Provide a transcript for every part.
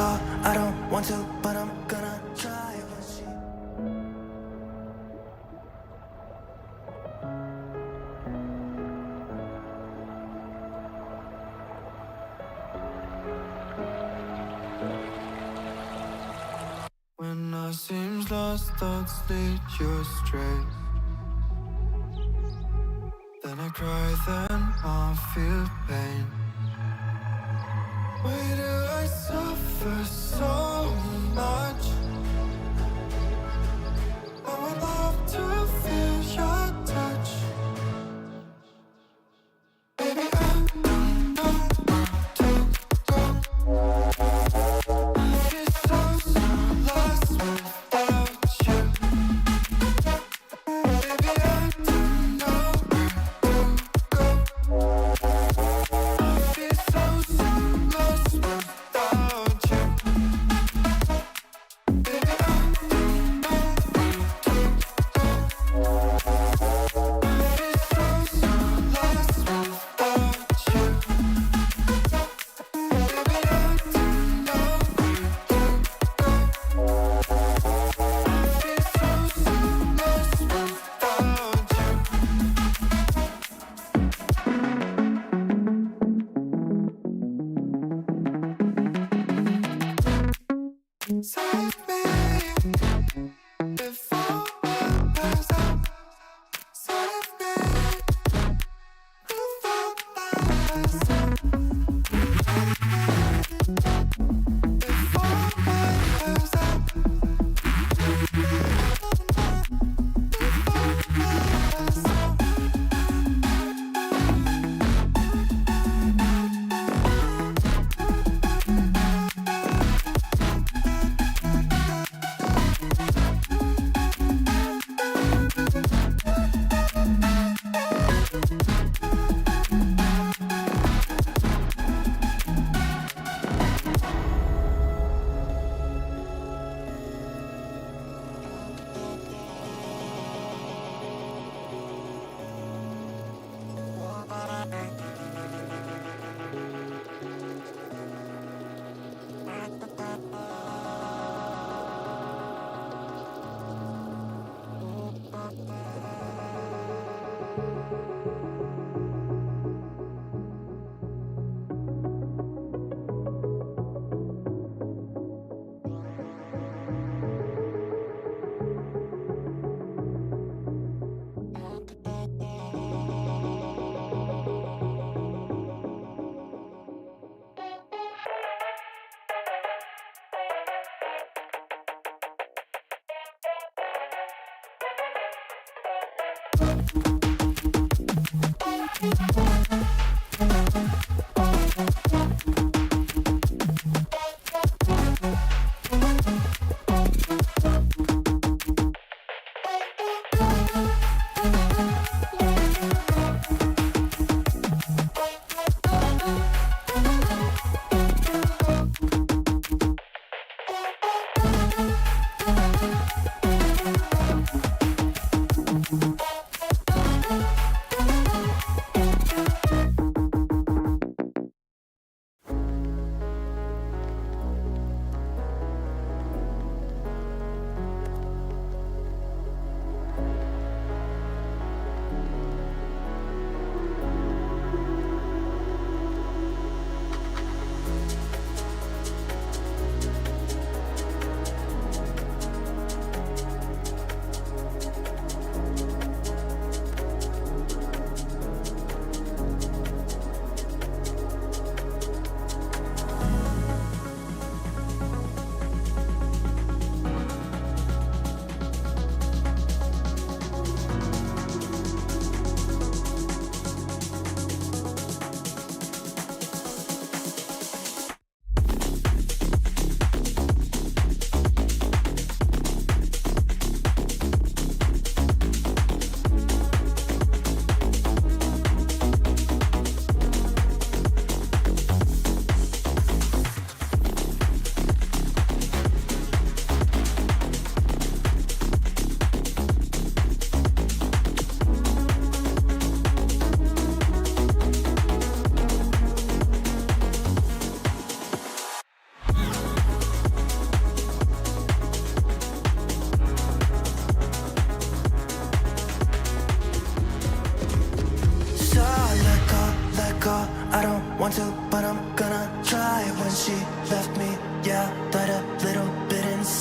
call, I don't want to, but I'm gonna try. When I seems lost, thoughts lead you astray. Then I cry, then I feel pain. Why do I suffer so much? I would love to feel your touch. Baby, I don't know where to go. I feel so lost without you. Baby, I don't know where to go. I feel so lost without you. Baby, I don't know where to go. I feel so lost without you. Baby, I don't know where to go. I feel so lost without you. Save me before I pass out. Save me before I pass out. Before I pass out. Pass out.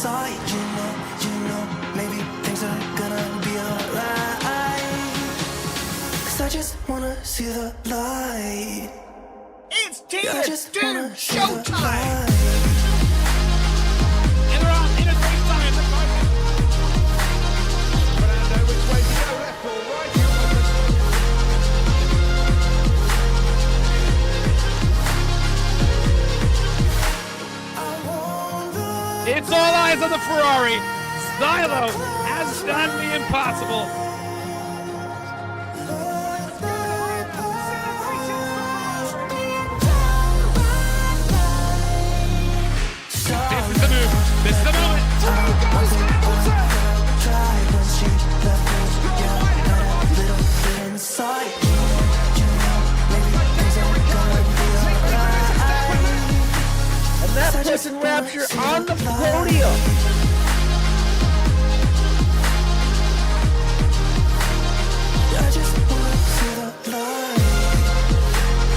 inside. You know, maybe things are gonna be alright. 'Cause I just wanna see the light. It's Yeah, I Tina just Doom wanna see the showtime! light. And they're on in a great time. But I know which way to go, left or right. It's all eyes on the Ferrari. Stylo has done the impossible. This is the move. This is the moment. And that puts in Rapture on the podium.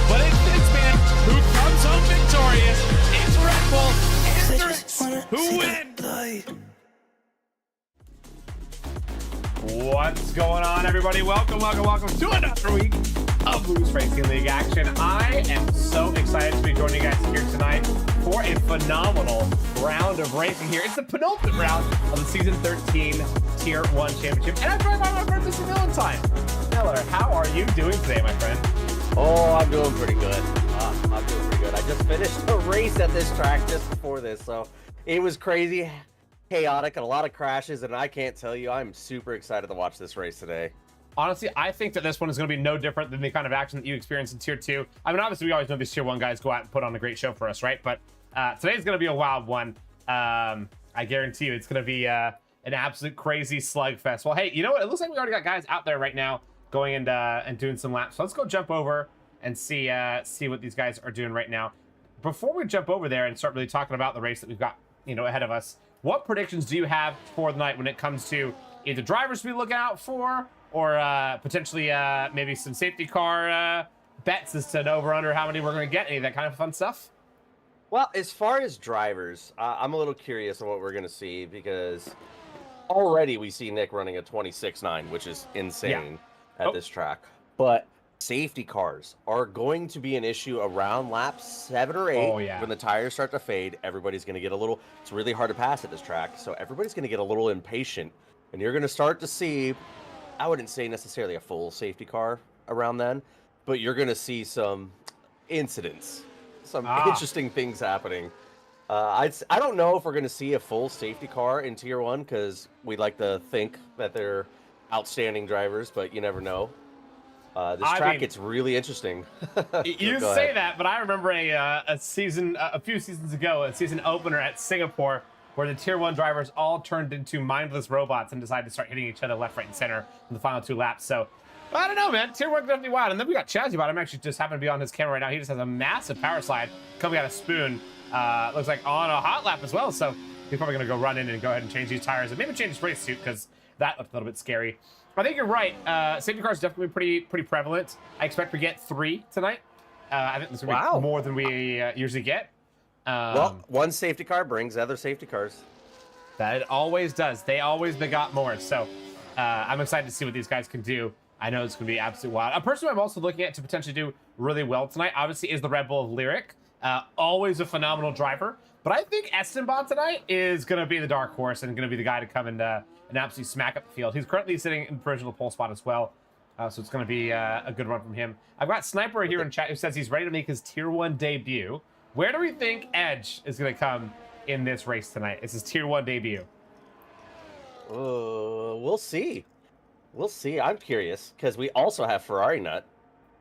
But it's this man who comes home victorious. It's Red Bull. It's who wins. What's going on, everybody? Welcome to another week of Boost Racing League action. I am so excited to be joining you guys here tonight for a phenomenal round of racing here. It's the penultimate round of the Season 13 Tier 1 Championship. And I'm joined by my friend, Mr. Valentine. Miller, how are you doing today, my friend? Oh, I'm doing pretty good. I'm doing pretty good. I just finished a race at this track just before this, so it was crazy, chaotic, and a lot of crashes, and I can't tell you, I'm super excited to watch this race today. Honestly, I think that this one is going to be no different than the kind of action that you experience in Tier 2. I mean, obviously, we always know these Tier 1 guys go out and put on a great show for us, right? But today's going to be a wild one. I guarantee you it's going to be an absolute crazy slugfest. Well, hey, you know what? It looks like we already got guys out there right now going and doing some laps. So let's go jump over and see what these guys are doing right now. Before we jump over there and start really talking about the race that we've got, ahead of us, what predictions do you have for the night when it comes to either drivers to be looking out for or potentially maybe some safety car bets as to over under how many we're going to get, any of that kind of fun stuff? Well, as far as drivers, I'm a little curious on what we're going to see because already we see Nick running a 26.9, which is insane at this track. But safety cars are going to be an issue around lap 7 or 8 when the tires start to fade. Everybody's going to get a little, it's really hard to pass at this track, so everybody's going to get a little impatient, and you're going to start to see, I wouldn't say necessarily a full safety car around then, but you're going to see some incidents, some interesting things happening. I don't know if we're going to see a full safety car in Tier 1 because we like to think that they're outstanding drivers, but you never know. This track gets really interesting. You say that, but I remember a few seasons ago, a season opener at Singapore, where the Tier 1 drivers all turned into mindless robots and decided to start hitting each other left, right, and center in the final 2 laps. So, I don't know, man. Tier 1 definitely wild. And then we got Chazzy Bot. I'm actually just happened to be on his camera right now. He just has a massive power slide coming out of Spoon. Looks like on a hot lap as well. So he's probably going to go run in and go ahead and change these tires and maybe change his race suit because that looked a little bit scary. I think you're right. Safety cars definitely pretty prevalent. I expect we get 3 tonight. I think this will be more than we usually get. Well, one safety car brings other safety cars. That it always does. They always begot more. So I'm excited to see what these guys can do. I know it's going to be absolutely wild. A person I'm also looking at to potentially do really well tonight, obviously, is the Red Bull of Lyric. Always a phenomenal driver. But I think Esteban tonight is going to be the dark horse and going to be the guy to come and absolutely smack up the field. He's currently sitting in the provisional pole spot as well. So it's going to be a good run from him. I've got Sniper here in chat who says he's ready to make his Tier 1 debut. Where do we think Edge is going to come in this race tonight? It's his Tier 1 debut. We'll see. We'll see. I'm curious because we also have Ferrari Nut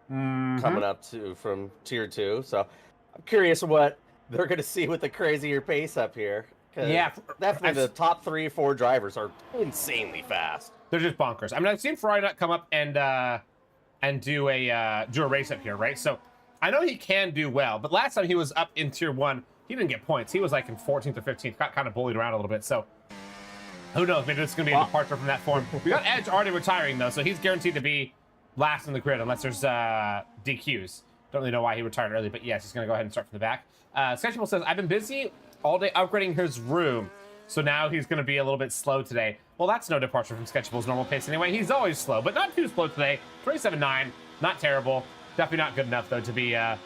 coming up from Tier 2. So I'm curious what they're going to see with the crazier pace up here. Yeah, definitely the top 3 or 4 drivers are insanely fast. They're just bonkers. I mean, I've seen Ferrari Nut come up and do a race up here, right? So I know he can do well, but last time he was up in Tier 1, he didn't get points. He was like in 14th or 15th, got kind of bullied around a little bit. So who knows? Maybe this is going to be a departure from that form. We got Edge already retiring, though, so he's guaranteed to be last in the grid unless there's DQs. Don't really know why he retired early, but yes, he's going to go ahead and start from the back. Sketchable says, I've been busy all day upgrading his room. So now he's going to be a little bit slow today. Well, that's no departure from Sketchable's normal pace anyway. He's always slow, but not too slow today. 27.9, not terrible. Definitely not good enough, though, to be a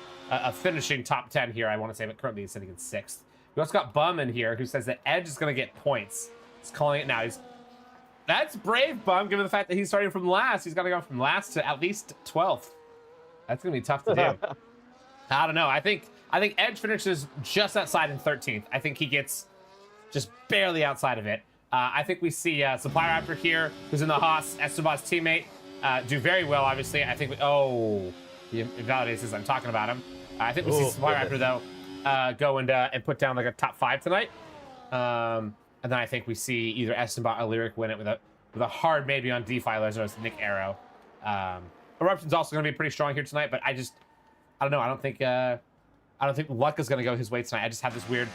finishing top 10 here, I want to say, but currently he's sitting in 6th. We also got Bum in here, who says that Edge is going to get points. He's calling it now. That's brave, Bum, given the fact that he's starting from last. He's got to go from last to at least 12th. That's going to be tough to do. I don't know. I think Edge finishes just outside in 13th. I think he gets just barely outside of it. I think we see Supply Raptor here, who's in the Haas, Esteban's teammate, do very well, obviously. I think he invalidates as I'm talking about him. I think we see Supply Raptor, though, go and put down like a top 5 tonight. And then I think we see either Esteban or Lyric win it with a hard maybe on Defiler as Nick Arrow. Eruption's also going to be pretty strong here tonight, but I don't know. I don't think Luck is going to go his way tonight. I just have this weird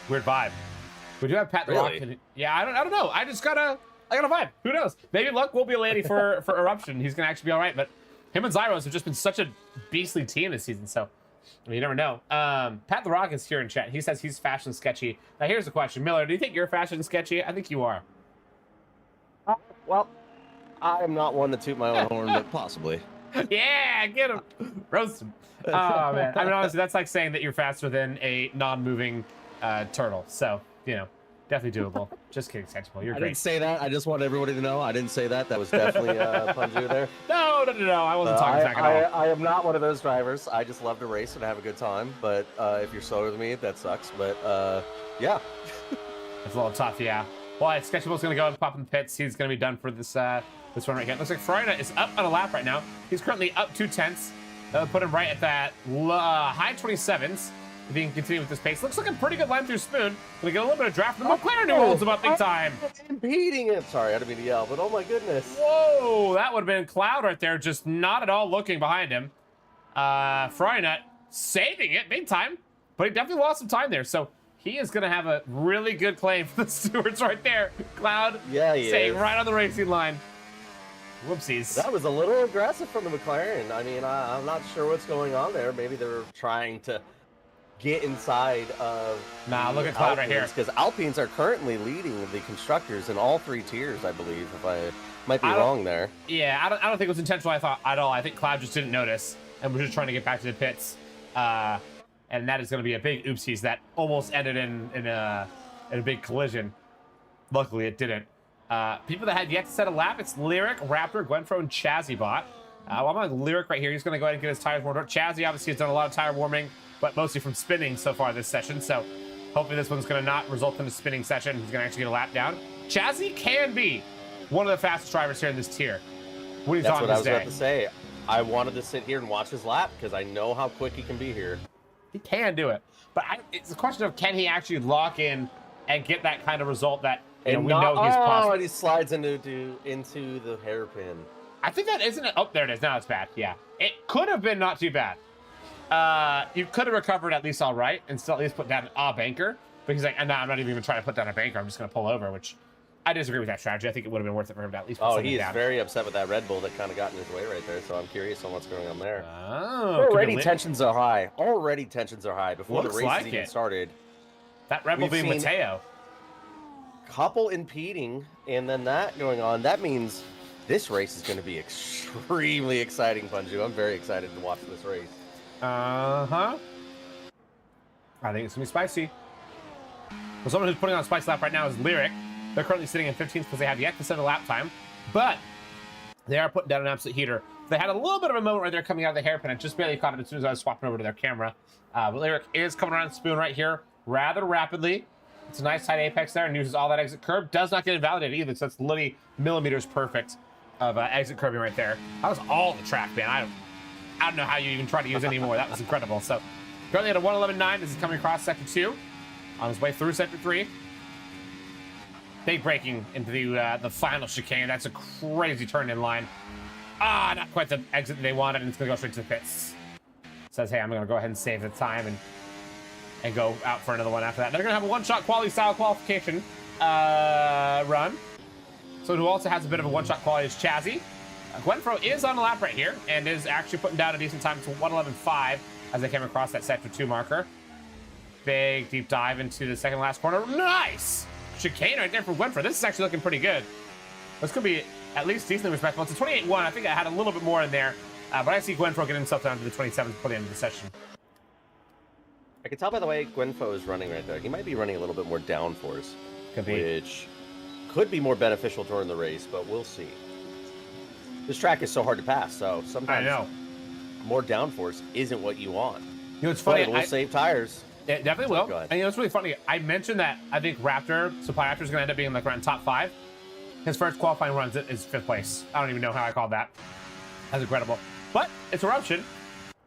vibe. We do have Pat the Rock. Yeah, I don't know. I got a vibe. Who knows? Maybe Luck will be a lady for Eruption. He's gonna actually be all right. But him and Zyros have just been such a beastly team this season. So you never know. Pat the Rock is here in chat. He says he's fashion sketchy. Now here's the question, Miller. Do you think you're fashion sketchy? I think you are. Well, I'm not one to toot my own horn, but possibly. Yeah, get him. Roast him. Oh man. I mean, honestly, that's like saying that you're faster than a non-moving turtle. So. Definitely doable. Just kidding, Sensible. You're great. I didn't say that. I just want everybody to know I didn't say that. That was definitely Punju there. No. I wasn't talking smack at all. I am not one of those drivers. I just love to race and have a good time. But if you're slower than me, that sucks. But yeah. It's a little tough, yeah. Well, Sketchable's going to go and pop in the pits. He's going to be done for this one right here. It looks like Freyna is up on a lap right now. He's currently up 2/10. That would put him right at that high 27s. If he can continue with this pace. Looks like a pretty good line through Spoon. Gonna get a little bit of draft from the McLaren who holds him up big time. Impeding him. Sorry, I didn't mean to yell, but oh my goodness. Whoa, that would have been Cloud right there, just not at all looking behind him. Frynut saving it big time, but he definitely lost some time there. So he is gonna have a really good claim for the stewards right there. Cloud staying right on the racing line. Whoopsies. That was a little aggressive from the McLaren. I mean, I'm not sure what's going on there. Maybe they're trying to get inside of look at Cloud right here, because Alpines are currently leading the constructors in all 3 tiers, I believe. If I might be wrong there. Yeah, I don't think it was intentional. I thought at all. I think Cloud just didn't notice and was just trying to get back to the pits. And that is going to be a big oopsies that almost ended in a big collision. Luckily, it didn't. People that had yet to set a lap, it's Lyric, Raptor, Gwenfro, and Chazzy-Bot. Well, I'm on Lyric right here. He's going to go ahead and get his tires warmed up. Chazzy obviously has done a lot of tire warming, but mostly from spinning so far this session. So hopefully this one's going to not result in a spinning session. He's going to actually get a lap down. Chazzy can be one of the fastest drivers here in this tier. What are you That's what I was about to say. I wanted to sit here and watch his lap because I know how quick he can be here. He can do it. But it's a question of can he actually lock in and get that kind of result that we know he's possible. And he slides into the hairpin. I think that isn't it. Oh, there it is. Now it's bad. Yeah. It could have been not too bad. You could have recovered at least all right and still at least put down a banker. But he's like, no, I'm not even going to try to put down a banker. I'm just going to pull over, which I disagree with that strategy. I think it would have been worth it for him to at least put something down. Very upset with that Red Bull that kind of got in his way right there. So I'm curious on what's going on there. Oh, already tensions are high. Already tensions are high before the race even started. That Red Bull being Mateo. Couple impeding and then that going on. That means this race is going to be extremely exciting, Punju. I'm very excited to watch this race. I think it's going to be spicy. Well, someone who's putting on a spice lap right now is Lyric. They're currently sitting in 15th because they have yet to set a lap time. But they are putting down an absolute heater. They had a little bit of a moment right there coming out of the hairpin. I just barely caught it as soon as I was swapping over to their camera. But Lyric is coming around Spoon right here rather rapidly. It's a nice tight apex there and uses all that exit curb. Does not get invalidated either, so that's literally millimeters perfect of exit curbing right there. That was all the track, man. I don't know how you even try to use any more. That was incredible. So currently at a 111.9, this is coming across sector 2. On his way through sector 3. Big braking into the final chicane. That's a crazy turn in line. Not quite the exit that they wanted, and it's going to go straight to the pits. Says, hey, I'm going to go ahead and save the time and go out for another one after that. They're going to have a one-shot quality style qualification run. So who also has a bit of a one-shot quality is Chazzy. Gwenfro is on the lap right here and is actually putting down a decent time to 111.5 as they came across that sector 2 marker. Big deep dive into the second last corner. Nice! Chicane right there for Winfrey. This is actually looking pretty good. This could be at least decently respectable. It's a 28-1. I think I had a little bit more in there. But I see Gwenfro getting himself down to the 27th before the end of the session. I can tell by the way Gwenfo is running right there. He might be running a little bit more downforce. Could be. Which could be more beneficial during the race, but we'll see. This track is so hard to pass, so sometimes I know. more downforce isn't what you want. You know, it's funny. But it will save tires. It definitely will. Go ahead. And you know, it's really funny. I mentioned that I think Supply Raptor is going to end up being like around top 5. His first qualifying run is 5th place. I don't even know how I called that. That's incredible. But it's Eruption.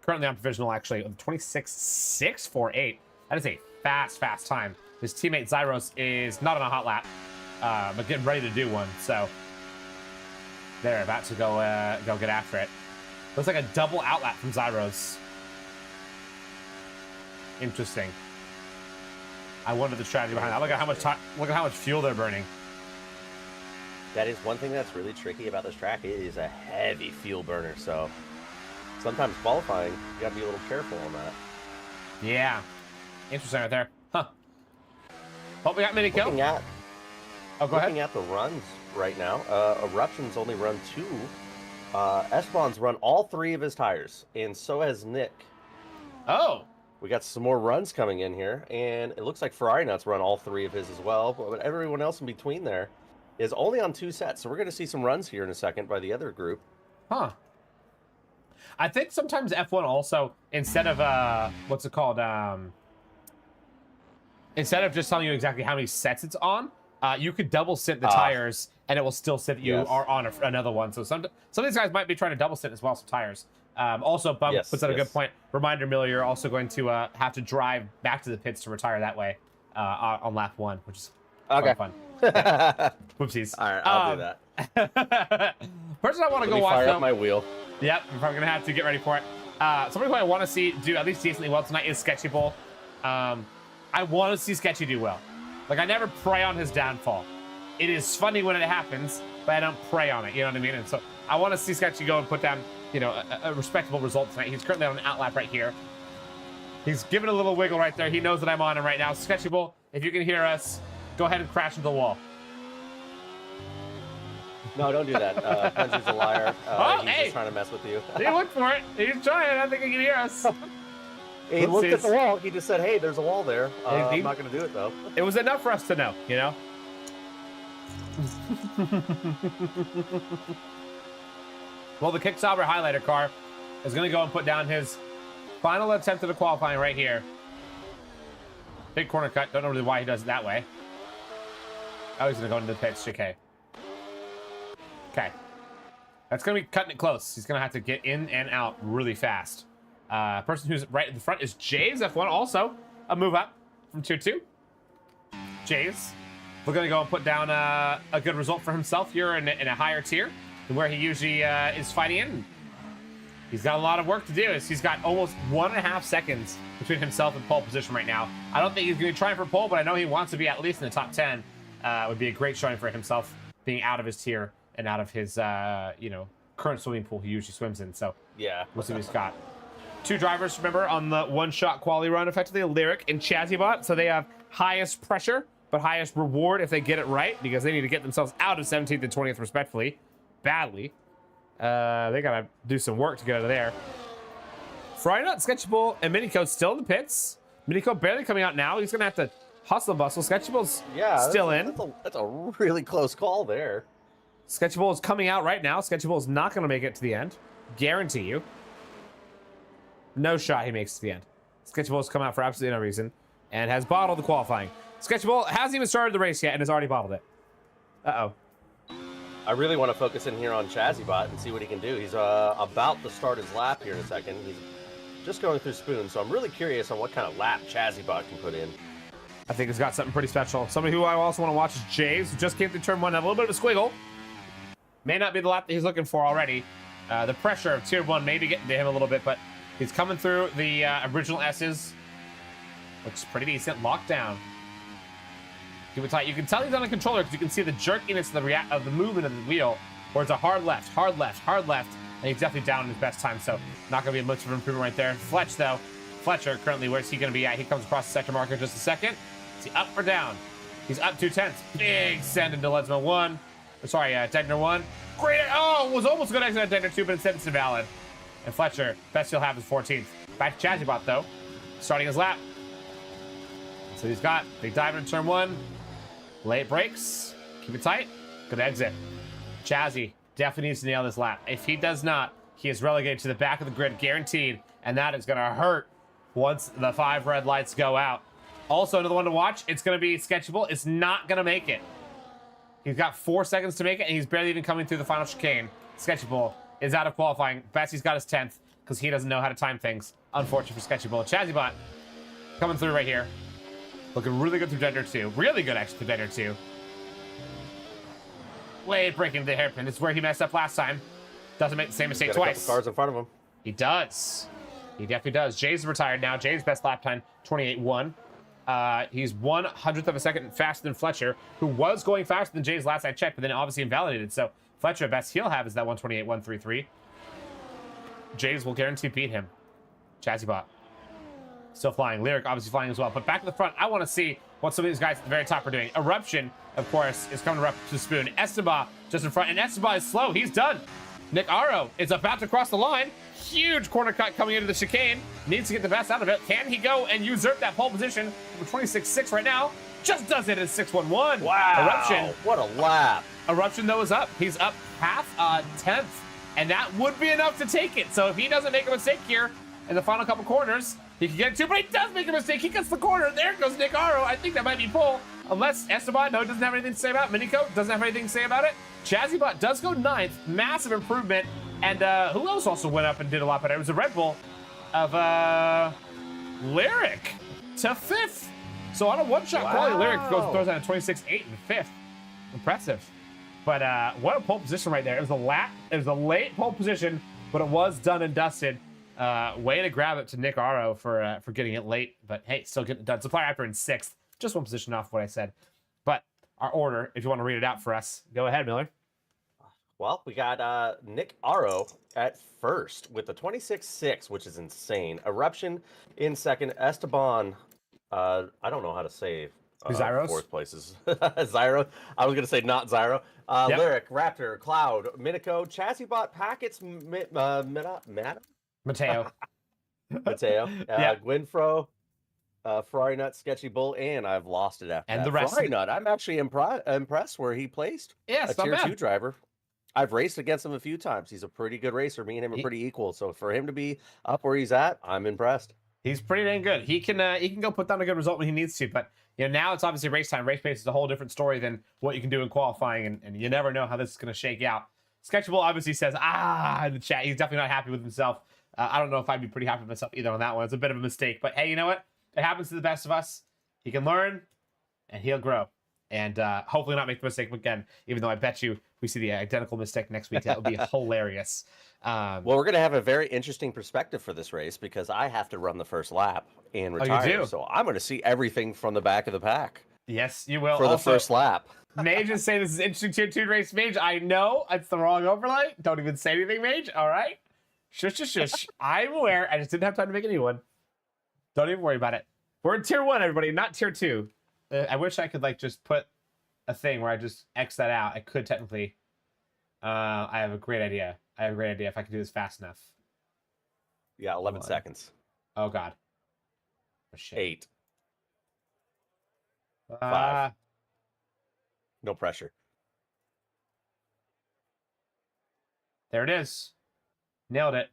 Currently on provisional, actually, 26.648. That is a fast time. His teammate Zyros is not on a hot lap, but getting ready to do one. So they're about to go get after it. Looks like a double outlap from Zyros. Interesting. I wonder the strategy behind that. Look at how much fuel they're burning. That is one thing that's really tricky about this track. It is a heavy fuel burner, so sometimes qualifying, you gotta be a little careful on that. Yeah. Interesting right there. Huh. Hope we got mini kill. Looking at the runs right now, Eruption's only run 2. Esteban's run all 3 of his tires, and so has Nick. Oh. We got some more runs coming in here, and it looks like Ferrari Nuts run all 3 of his as well, but everyone else in between there is only on 2 sets, so we're going to see some runs here in a second by the other group. Huh. I think sometimes F1 also, instead of, what's it called? Instead of just telling you exactly how many sets it's on, you could double sit the tires, and it will still sit that you are on another one. So some of these guys might be trying to double sit as well, some tires. Also, Bub puts out a good point. Reminder, Miller, you're also going to have to drive back to the pits to retire that way on lap 1, which is quite fun. Yeah. Whoopsies. All right, I'll do that. Person I want to go watch, fire though. up my wheel. Yep, I'm probably going to have to get ready for it. Somebody who I want to see do at least decently well tonight is Sketchy Bull. I want to see Sketchy do well. Like, I never prey on his downfall. It is funny when it happens, but I don't prey on it, you know what I mean? And so I want to see Sketchy go and put down, you know, a respectable result tonight. He's currently on an outlap right here. He's giving a little wiggle right there. He knows that I'm on him right now. Sketchy Bull, if you can hear us, go ahead and crash into the wall. No, don't do that. Puncher's a liar. He's just trying to mess with you. He looked for it. He's trying. I think he can hear us. He looked at the wall. He just said, hey, there's a wall there. I'm not going to do it, though. It was enough for us to know, you know? Well, the Kick Sauber highlighter car is going to go and put down his final attempt at a qualifying right here. Big corner cut. Don't know really why he does it that way. Oh, he's going to go into the pits. Okay. Okay. That's going to be cutting it close. He's going to have to get in and out really fast. Person who's right in the front is Jays F1. Also, a move up from Tier 2. Jays. We're going to go and put down a good result for himself here in a higher tier than where he usually is fighting in. He's got a lot of work to do. He's got almost 1.5 seconds between himself and pole position right now. I don't think he's going to try for pole, but I know he wants to be at least in the top 10. Would be a great showing for himself, being out of his tier and out of his, you know, current swimming pool he usually swims in. So yeah, we'll see what he's got. 2 drivers, remember, on the one-shot quality run, effectively, Lyric and Chazzybot. So they have highest pressure, but highest reward if they get it right, because they need to get themselves out of 17th and 20th, respectfully. Badly. They gotta do some work to get out of there. Friday Nut, Sketchy Bull, and Minico still in the pits. Minico barely coming out now. He's gonna have to hustle and bustle. Sketchy Bull's still in. That's a really close call there. Sketchy Bull is coming out right now. Sketchy Bull is not gonna make it to the end. Guarantee you. No shot he makes it to the end. Sketchy Bull has come out for absolutely no reason and has bottled the qualifying. Sketchy Bull hasn't even started the race yet and has already bottled it. Uh-oh. I really want to focus in here on Chazzybot and see what he can do. He's about to start his lap here in a second. He's just going through Spoon, so I'm really curious on what kind of lap Chazzybot can put in. I think he's got something pretty special. Somebody who I also want to watch is Jays, who just came through turn 1, had a little bit of a squiggle. May not be the lap that he's looking for already. The pressure of Tier 1 may be getting to him a little bit, but he's coming through the original S's. Looks pretty decent. Lockdown. Keep it tight. You can tell he's on a controller because you can see the jerkiness of the movement of the wheel, where it's a hard left, hard left, hard left, and he's definitely down in his best time, so not going to be much of an improvement right there. Fletch, though. Fletcher currently, where's he going to be at? He comes across the sector marker in just a second. Is he up or down? He's up 2/10. Big send into Lesmo 1. Sorry, Degner 1. Great. Oh, was almost going to exit Degner 2, but instead it's invalid. And Fletcher, best he'll have is 14th. Back to Chazibot, though. Starting his lap. So he's got big dive into turn 1. Late brakes. Keep it tight. Good exit. Chazzy definitely needs to nail this lap. If he does not, he is relegated to the back of the grid, guaranteed. And that is going to hurt once the 5 red lights go out. Also, another one to watch. It's going to be Sketchable. It's not going to make it. He's got 4 seconds to make it, and he's barely even coming through the final chicane. Sketchable is out of qualifying. Betsy's got his 10th because he doesn't know how to time things. Unfortunate for Sketchable. Chazibot coming through right here. Looking really good through Dender 2. Really good, actually, through Dender 2. Late breaking the hairpin. This is where he messed up last time. Doesn't make the same mistake twice. Cars in front of him. He does. He definitely does. Jay's retired now. Jay's best lap time, 28.1. He's 1/100th of a second faster than Fletcher, who was going faster than Jay's last I checked, but then obviously invalidated. So Fletcher, best he'll have is that 128.133. Jay's will guarantee beat him. Chazibot still flying. Lyric obviously flying as well. But back to the front, I want to see what some of these guys at the very top are doing. Eruption, of course, is coming up to Spoon. Esteban just in front, and Esteban is slow. He's done. Nick Aro is about to cross the line. Huge corner cut coming into the chicane. Needs to get the best out of it. Can he go and usurp that pole position? Number 26.6 right now. Just does it at 6.11. Wow. Eruption. What a lap. Eruption, though, is up. He's up half a 10th. And that would be enough to take it. So if he doesn't make a mistake here in the final couple corners, he can get it too. But he does make a mistake. He gets the corner. There goes Nick Aro. I think that might be pole. Unless Esteban, no, doesn't have anything to say about it. Minico doesn't have anything to say about it. Chazibot does go 9th. Massive improvement. And who else also went up and did a lot better? It was a Red Bull of Lyric to 5th. So on a one-shot quality, Lyric throws out a 26.8 in 5th. Impressive. But what a pole position right there. It was a lap. It was a late pole position, but it was done and dusted. Way to grab it to Nick Aro for getting it late. But hey, still getting it done. Supply Raptor in 6th. Just one position off what I said. But our order, if you want to read it out for us, go ahead, Miller. Well, we got Nick Aro at 1st with the 26.6, which is insane. Eruption in 2nd. Esteban, I don't know how to say Zyros? 4th places. Zyro. I was going to say not Zyro. Yep. Lyric, Raptor, Cloud, Minico, Chazibot, Packets, Mateo. Mateo, Yeah. Gwynfro, Ferrari Nut, Sketchy Bull, and I've lost it after And that. the rest Ferrari of- Nut, I'm actually impressed where he placed. Yeah, A it's not tier bad. 2 driver. I've raced against him a few times. He's a pretty good racer. Me and him are He- pretty equal. So for him to be up where he's at, I'm impressed. He's pretty dang good. He can go put down a good result when he needs to. But now it's obviously race time. Race pace is a whole different story than what you can do in qualifying, and you never know how this is going to shake out. Sketchable obviously says in the chat. He's definitely not happy with himself. I don't know if I'd be pretty happy with myself either on that one. It's a bit of a mistake, but hey, you know what? It happens to the best of us. He can learn, and he'll grow, and hopefully not make the mistake again. Even though I bet you we see the identical mistake next week, that would be hilarious. Well, we're going to have a very interesting perspective for this race because I have to run the first lap and you retire. do? So I'm going to see everything from the back of the pack Yes, you will. for the Also, first lap. Mage is saying this is interesting tier 2 race. Mage, I know it's the wrong overlay. Don't even say anything, Mage. All right. Shush, shush, shush. I'm aware. I just didn't have time to make a new one. Don't even worry about it. We're in tier 1, everybody, not tier 2. I wish I could just put a thing where I just X that out. I could technically. I have a great idea. If I could do this fast enough. Yeah, 11 One. seconds. Oh God. Oh, shit. 8. 5. 5. No pressure. There it is. Nailed it.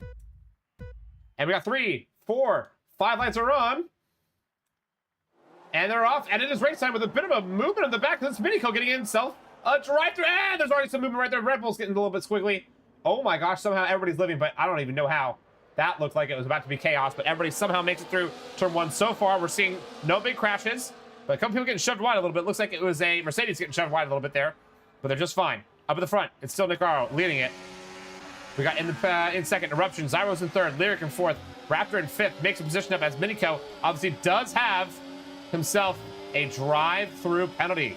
And we got 3, 4, 5 lights are on. And they're off. And it is race time with a bit of a movement in the back. This Minico getting himself a drive-through. And there's already some movement right there. Red Bull's getting a little bit squiggly. Oh my gosh, somehow everybody's living, but I don't even know how. That looked like it was about to be chaos, but everybody somehow makes it through turn 1 so far. We're seeing no big crashes, but a couple people getting shoved wide a little bit. Looks like it was a Mercedes getting shoved wide a little bit there, but they're just fine. Up at the front, it's still Nick Aro leading it. We got in second, Eruption, Zyros in third, Lyric in fourth, Raptor in fifth, makes a position up as Minico obviously does have himself a drive-through penalty.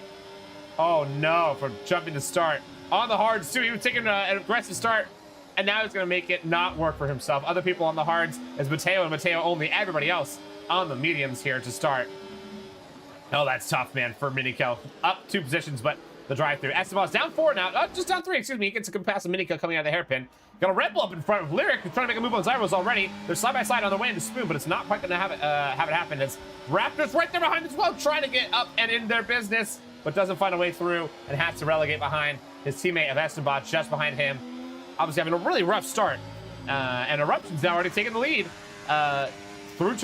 Oh no, for jumping to start. On the hards too, he was taking an aggressive start. and now he's going to make it not work for himself. Other people on the hards is Mateo, and Mateo only. Everybody else on the mediums here to start. Oh, that's tough, man, for Minico. Up 2 positions, but the drive-through. Esteban's down 4 now. Oh, just down 3, excuse me. He gets a good pass of Minico coming out of the hairpin. Got a Red Bull up in front of Lyric, who's trying to make a move on Zyros already. They're side-by-side on their way into Spoon, but it's not quite going to have it happen. As Raptor's right there behind as well, trying to get up and in their business, but doesn't find a way through and has to relegate behind his teammate of Esteban just behind him. Obviously having a really rough start. And Eruption's now already taking the lead through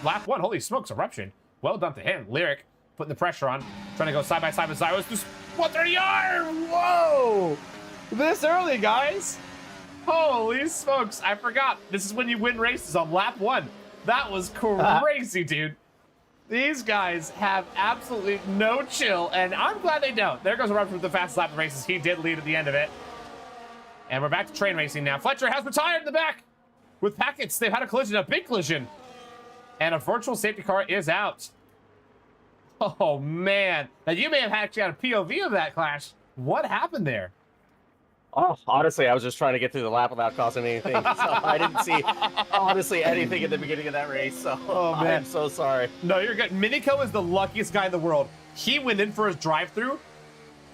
lap 1. Holy smokes, Eruption. Well done to him. Lyric putting the pressure on, trying to go side-by-side with Zyros. Just 130R! Whoa! This early, guys. Holy smokes, I forgot. This is when you win races on lap 1. That was crazy, dude. These guys have absolutely no chill, and I'm glad they don't. There goes Eruption with the fastest lap of races. He did lead at the end of it. And we're back to train racing now. Fletcher has retired in the back with Packets. They've had a collision, a big collision. And a virtual safety car is out. Oh, man. Now, you may have actually had a POV of that clash. What happened there? Oh, honestly, I was just trying to get through the lap without causing anything. So I didn't see, honestly, anything at the beginning of that race. So I am so sorry. No, you're good. Minico is the luckiest guy in the world. He went in for his drive-through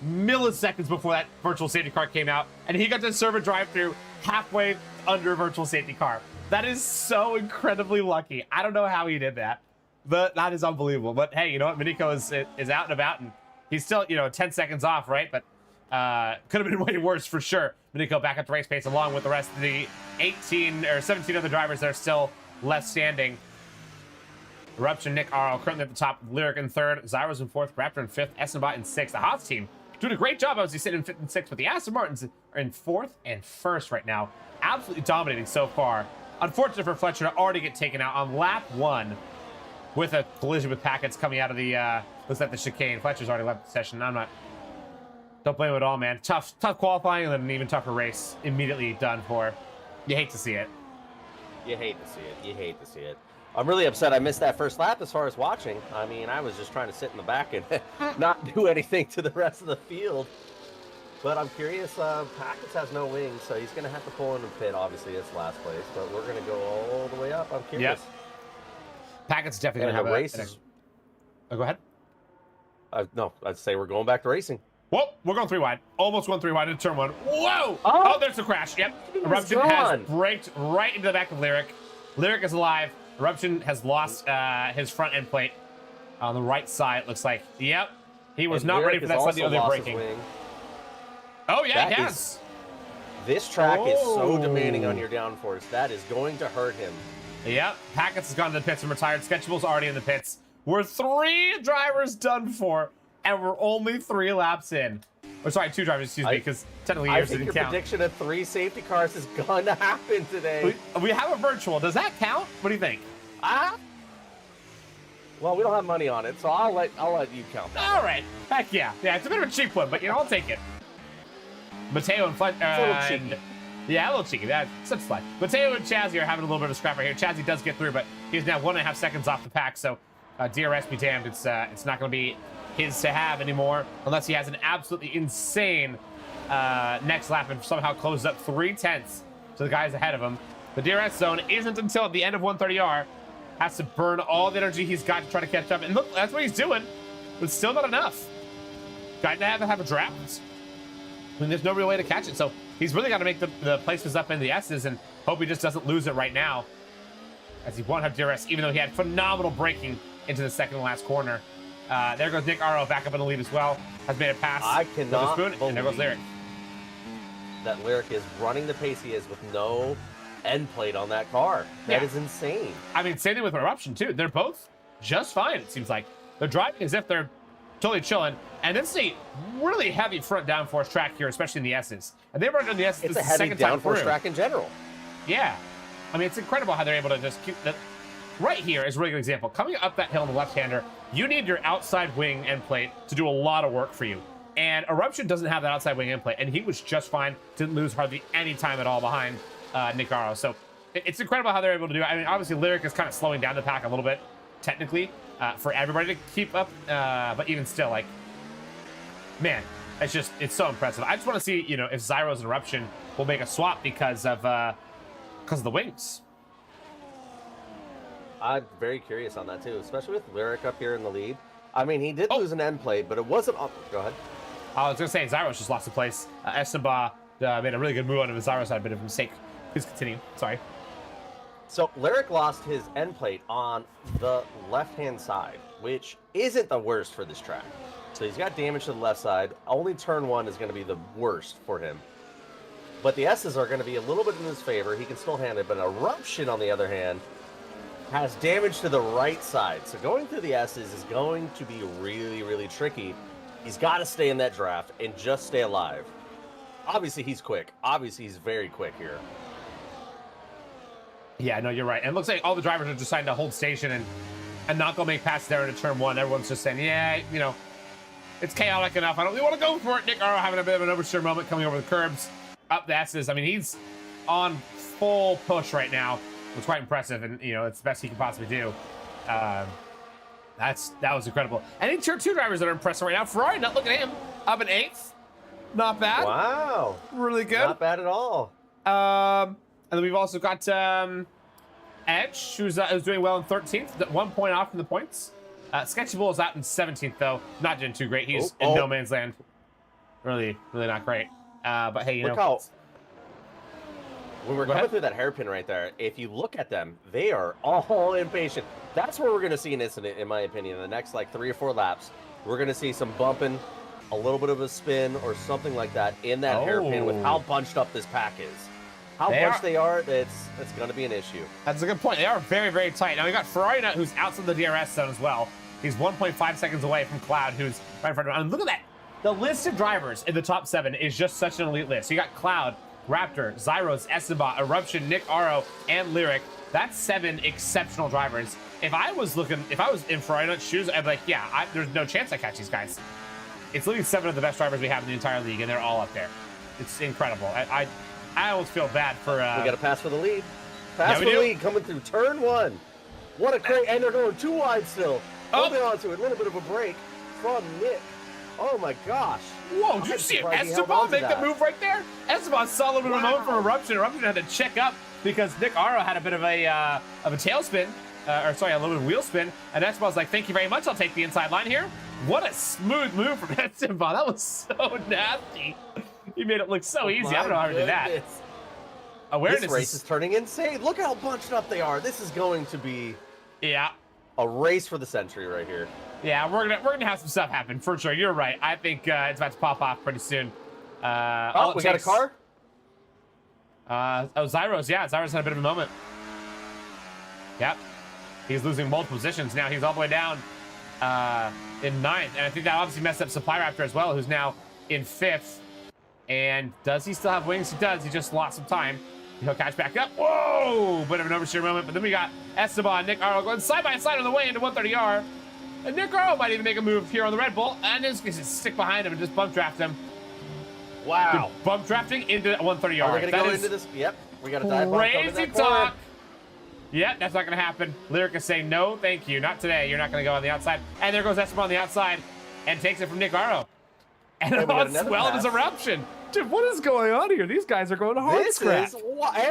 milliseconds before that virtual safety car came out, and he got to serve a drive-through halfway under a virtual safety car. That is so incredibly lucky. I don't know how he did that, but that is unbelievable. But hey, you know what? Minico is out and about, and he's still, 10 seconds off, right? But could have been way worse for sure. Minico back at the race pace along with the rest of the 18 or 17 other drivers that are still left standing. Eruption, Nick RL currently at the top, Lyric in 3rd, Zyros in 4th, Raptor in 5th, Essenbot in 6th. The Haas team doing a great job, obviously sitting in 5th and 6th, but the Aston Martins are in 4th and 1st right now. Absolutely dominating so far. Unfortunate for Fletcher to already get taken out on lap 1 with a collision with Packets coming out of the, looks like the chicane. Fletcher's already left the session. Don't blame him at all, man. Tough qualifying and then an even tougher race immediately done for. You hate to see it. You hate to see it. You hate to see it. I'm really upset I missed that first lap as far as watching. I mean, I was just trying to sit in the back and not do anything to the rest of the field. But I'm curious, Packets has no wings, so he's going to have to pull in the pit. Obviously, it's last place, but we're going to go all the way up. I'm curious. Yep. Packets definitely going to have a race. Oh, go ahead. No, I'd say we're going back to racing. Whoa, we're going 3 wide. Almost going 3 wide into turn 1. Whoa! Oh, there's a crash. Yep. Eruption has braked right into the back of Lyric. Lyric is alive. Eruption has lost his front end plate on the right side, it looks like. Yep. He was not ready for that side. The other braking. Oh, yeah, he has. This track is so demanding on your downforce. That is going to hurt him. Yep. Packets has gone to the pits and retired. Sketchable's already in the pits. We're 3 drivers done for, and we're only 3 laps in. Or sorry, 2 drivers, excuse me, because technically yours didn't count. I think your prediction of 3 safety cars is going to happen today. We have a virtual. Does that count? What do you think? Well, we don't have money on it, so I'll let you count that. All right. Heck yeah. Yeah, it's a bit of a cheap one, but I'll take it. Mateo and Fletcher. It's a little cheeky. Yeah, a little cheeky. That's such fun. Mateo and Chazzy are having a little bit of a scrap right here. Chazzy does get through, but he's now 1.5 seconds off the pack, so DRS be damned. It's not going to be his to have anymore unless he has an absolutely insane next lap and somehow closes up 3/10 to the guys ahead of him. The DRS zone isn't until at the end of 130R. Has to burn all the energy he's got to try to catch up. And look, that's what he's doing, but it's still not enough. Got to have a draft. I mean, there's no real way to catch it, so he's really got to make the places up in the S's and hope he just doesn't lose it right now, as he won't have DRS, even though he had phenomenal braking into the second to last corner. There goes Nick RO back up in the lead as well. Has made a pass. I cannot believe and there goes Lyric. That Lyric is running the pace he is with no end plate on that car. That is insane. I mean, same thing with Eruption too. They're both just fine, it seems like. They're driving as if they're totally chilling. And this is a really heavy front downforce track here, especially in the S's. And they've run on the S's. It's a heavy downforce track in general. Yeah. I mean, it's incredible how they're able to just keep that. Right here is a really good example. Coming up that hill on the left-hander, you need your outside wing end plate to do a lot of work for you. And Eruption doesn't have that outside wing end plate, and he was just fine. Didn't lose hardly any time at all behind Nick Aro. So it's incredible how they're able to do it. I mean, obviously, Lyric is kind of slowing down the pack a little bit, technically, for everybody to keep up. But even still, like, man, it's so impressive. I just want to see, if Zyros and Eruption will make a swap because of the wings. I'm very curious on that too, especially with Lyric up here in the lead. I mean, he did lose an end plate, but it wasn't. Go ahead. I was gonna say Zyros just lost the place. Esteban made a really good move on him. Zyros had a bit of a mistake. Please continue. Sorry. So Lyric lost his end plate on the left-hand side, which isn't the worst for this track. So he's got damage to the left side. Only turn 1 is going to be the worst for him. But the S's are going to be a little bit in his favor. He can still handle it. But Eruption, on the other hand, has damage to the right side. So going through the S's is going to be really, really tricky. He's got to stay in that draft and just stay alive. Obviously, he's quick. Obviously, he's very quick here. Yeah, no, you're right. And it looks like all the drivers are deciding to hold station and not go make passes there into turn 1. Everyone's just saying, yeah, you know, it's chaotic enough. I don't really want to go for it. Nick Aro having a bit of an oversteer moment coming over the curbs. Up the S's. I mean, he's on full push right now. It's quite impressive, and, you know, it's the best he can possibly do. That was incredible. Any tier 2 drivers that are impressive right now? Ferrari, not look at him. Up in 8th. Not bad. Wow. Really good. Not bad at all. And then we've also got Edge, who's doing well in 13th, 1 point off from the points. Sketchy Bull is out in 17th, though. Not doing too great. He's in no man's land. Really, really not great. But hey, you know. When we're coming through that hairpin right there, if you look at them, they are all impatient. That's where we're going to see an incident, in my opinion. In the next, like, 3 or 4 laps, we're going to see some bumping, a little bit of a spin, or something like that in that hairpin with how bunched up this pack is. How bunched they are, it's going to be an issue. That's a good point. They are very, very tight. Now, we got Ferrari Nut, who's outside the DRS zone as well. He's 1.5 seconds away from Cloud, who's right in front of him. And look at that. The list of drivers in the top 7 is just such an elite list. You got Cloud, Raptor, Zyros, Esteban, Eruption, Nick Aro, and Lyric. That's 7 exceptional drivers. If I was in Ferrari Nut's shoes, I'd be like, yeah, there's no chance I catch these guys. It's literally 7 of the best drivers we have in the entire league, and they're all up there. It's incredible. I almost feel bad for... we got to pass for the lead. Pass for the lead coming through turn 1. What a great... And they're going too wide still. Holding on to it. A little bit of a break from Nick. Oh, my gosh. Whoa, did you see Esteban make the move right there? Esteban saw a little bit of a moment from Eruption. Eruption had to check up because Nick Aro had a bit of a tailspin. A little bit of wheel spin. And Esteban's like, thank you very much. I'll take the inside line here. What a smooth move from Esteban. That was so nasty. He made it look so easy. I don't know how to do that. Awareness. This race is turning insane. Look how bunched up they are. This is going to be a race for the century right here. Yeah, we're gonna have some stuff happen for sure. You're right. I think it's about to pop off pretty soon. We got a car. Zyros. Yeah, Zyros had a bit of a moment. Yep. He's losing multiple positions now. He's all the way down in 9th, and I think that obviously messed up Supply Raptor as well, who's now in 5th. And does he still have wings? He does. He just lost some time. He'll catch back up. Whoa! Bit of an oversteer moment. But then we got Esteban and Nick Aro going side by side on the way into 130R. And Nick Aro might even make a move here on the Red Bull. And just stick behind him and just bump draft him. Wow. Dude, bump drafting into 130R. Are we going to go into this? Yep. We got to dive crazy talk. Yep, that's not going to happen. Lyric is saying, no, thank you. Not today. You're not going to go on the outside. And there goes Esteban on the outside and takes it from Nick Aro. And it's well as Eruption. Dude, what is going on here? These guys are going hard scratch. And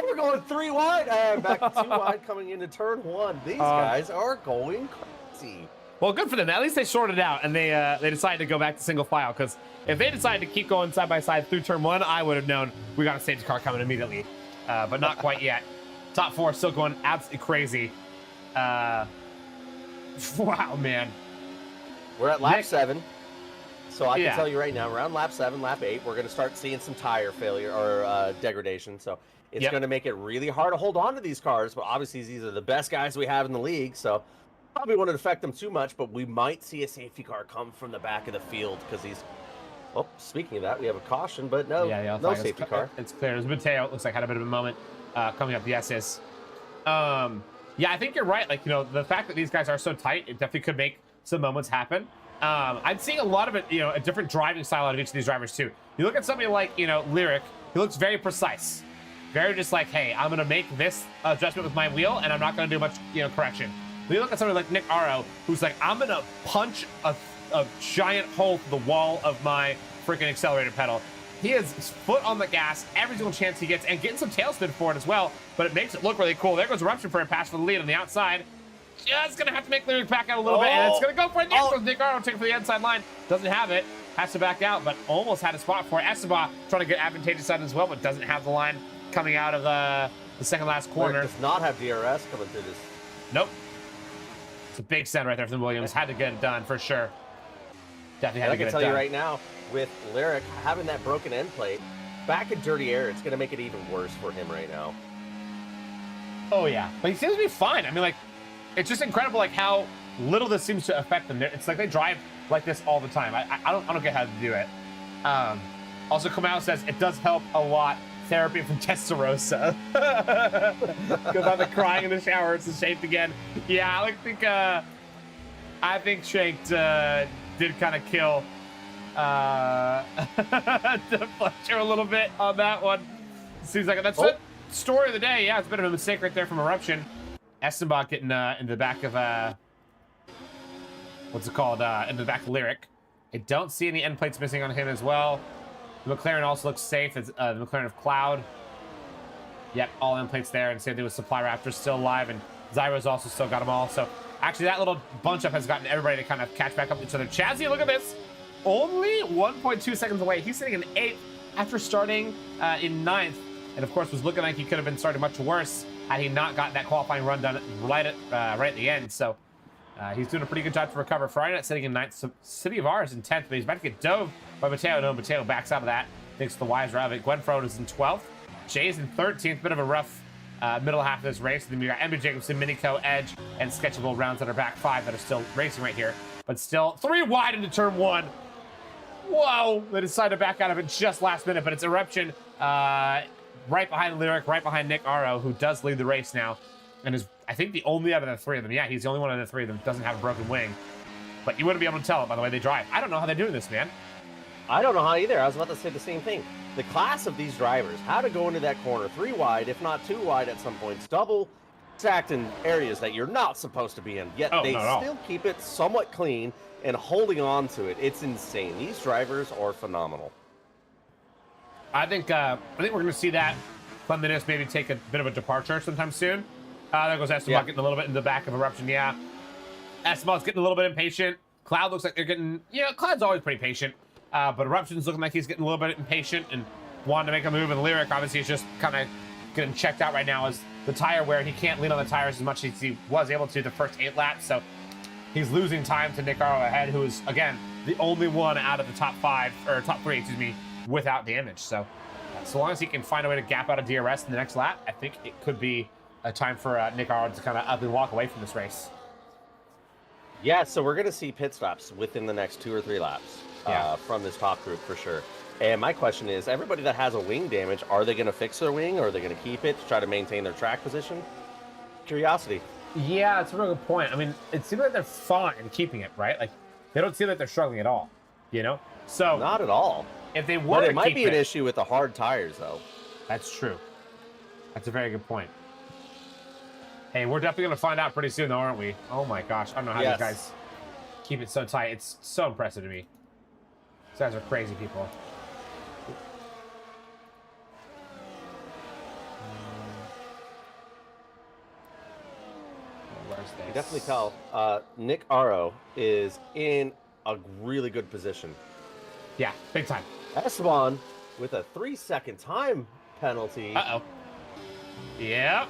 we're going 3 wide. And back to 2 wide coming into turn 1. These guys are going crazy. Well, good for them. At least they sorted it out, and they decided to go back to single file. Because if they decided to keep going side by side through turn 1, I would have known we got a safety car coming immediately. But not quite yet. Top 4 still going absolutely crazy. Wow, man. We're at lap 7. So I can tell you right now, around lap 7, lap 8, we're going to start seeing some tire failure or degradation. So it's going to make it really hard to hold on to these cars. But obviously, these are the best guys we have in the league. So probably wouldn't affect them too much. But we might see a safety car come from the back of the field because he's... Oh, speaking of that, we have a caution, but no safety car. It's clear. There's Mateo. It looks like had a bit of a moment coming up the SS. Yeah, I think you're right. Like, you know, the fact that these guys are so tight, it definitely could make some moments happen. I'm seeing a lot of it, you know, a different driving style out of each of these drivers too. You look at somebody like, you know, Lyric, he looks very precise. Very just like, hey, I'm going to make this adjustment with my wheel and I'm not going to do much, you know, correction. When you look at somebody like Nick Aro, who's like, I'm going to punch a giant hole through the wall of my freaking accelerator pedal. He has his foot on the gas every single chance he gets and getting some tailspin for it as well, but it makes it look really cool. There goes Eruption for a pass for the lead on the outside. Just going to have to make Lyric back out a little bit, and it's going to go for it. There goes Nick Arrow, taking for the inside line. Doesn't have it. Has to back out, but almost had a spot for it. Esteban trying to get advantageous side as well, but doesn't have the line coming out of the second last corner. Does not have DRS coming through this. Nope. It's a big send right there from Williams. Had to get it done for sure. Definitely had to get it done. I can tell you right now, with Lyric having that broken end plate, back in dirty air, it's going to make it even worse for him right now. Oh, yeah. But he seems to be fine. I mean, like, it's just incredible, like, how little this seems to affect them. It's like they drive like this all the time. I don't get how to do it. Also, Kamau says it does help a lot. Therapy from Testarossa. Because I've been crying in the shower. It's shaped again. Yeah, I think Shanked did kind of kill the Fletcher a little bit on that one. Seems like that's the story of the day. Yeah, it's a bit of a mistake right there from Eruption. Esteban getting in the back of what's it called? In the back of Lyric. I don't see any end plates missing on him as well. The McLaren also looks safe. It's the McLaren of Cloud. Yep, all end plates there. And same thing with Supply Raptors still alive, and Zyro's also still got them all. So actually, that little bunch up has gotten everybody to kind of catch back up to each other. Chazzy, look at this. Only 1.2 seconds away. He's sitting in 8th after starting in 9th. And of course, was looking like he could have been starting much worse had he not gotten that qualifying run done right at the end. So he's doing a pretty good job to recover. Friday sitting in 9th. So City of Ours in 10th, but he's about to get dove by Mateo. No, Mateo backs out of that. Takes the wise route of it. Gwenfrode is in 12th. Jay's in 13th. Bit of a rough middle half of this race. Then we got Ember Jacobson, Minico, Edge, and Sketchable rounds that are back 5 that are still racing right here. But still 3 wide into turn 1. Whoa! They decided to back out of it just last minute, but it's Eruption right behind Lyric, right behind Nick Arrow, who does lead the race now, and is, I think, the only out of the 3 of them. Yeah, he's the only one out of the 3 of them who doesn't have a broken wing. But you wouldn't be able to tell it by the way they drive. I don't know how they're doing this, man. I don't know how either. I was about to say the same thing. The class of these drivers, how to go into that corner 3 wide, if not 2 wide at some points, double stacked in areas that you're not supposed to be in, yet they still keep it somewhat clean and holding on to it. It's insane. These drivers are phenomenal. I think we're going to see that Clementis maybe take a bit of a departure sometime soon. There goes Esteban getting a little bit in the back of Eruption. Yeah, Esteban's getting a little bit impatient. Cloud looks like they're getting, Cloud's always pretty patient, but Eruption's looking like he's getting a little bit impatient and wanting to make a move. And Lyric obviously is just kind of getting checked out right now as the tire wear. He can't lean on the tires as much as he was able to the first 8 laps. So he's losing time to Nick Arrow ahead, who is, again, the only one out of the top 3, excuse me, without damage. So long as he can find a way to gap out of DRS in the next lap, I think it could be a time for Nick Arrow to kind of up and walk away from this race. Yeah, so we're going to see pit stops within the next 2 or 3 laps from this top group for sure. And my question is, everybody that has a wing damage, are they going to fix their wing, or are they going to keep it to try to maintain their track position? Curiosity. Yeah, it's a real good point. I mean, it seems like they're fine keeping it, right? Like, they don't seem like they're struggling at all, So not at all. If they were, but it might be an issue with the hard tires, though. That's true. That's a very good point. Hey, we're definitely going to find out pretty soon, though, aren't we? Oh my gosh, I don't know how these guys keep it so tight. It's so impressive to me. These guys are crazy people. You can definitely tell Nick Arrow is in a really good position. Yeah, big time. Esteban with a 3-second time penalty. Uh-oh. Yep.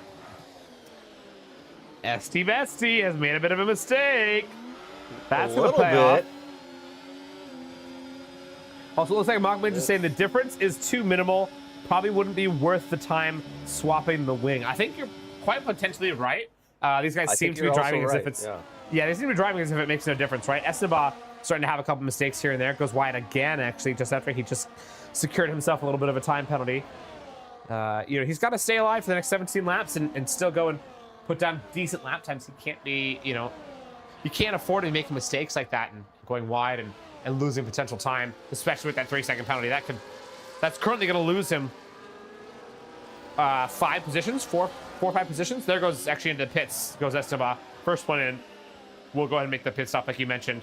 Esty Bestie has made a bit of a mistake. That's going to pay off. Also, it looks like Mockman just saying the difference is too minimal. Probably wouldn't be worth the time swapping the wing. I think you're quite potentially right. These guys seem to be driving as if it's... Yeah, they seem to be driving as if it makes no difference, right? Esteban starting to have a couple mistakes here and there. Goes wide again, actually, just after he just secured himself a little bit of a time penalty. He's got to stay alive for the next 17 laps and still go and put down decent lap times. He can't be, you can't afford to be making mistakes like that and going wide and losing potential time, especially with that 3-second penalty. That's currently going to lose him 5 positions, 4 or 5 positions. There goes actually into pits. Goes Esteban. First one in. We'll go ahead and make the pit stop like you mentioned.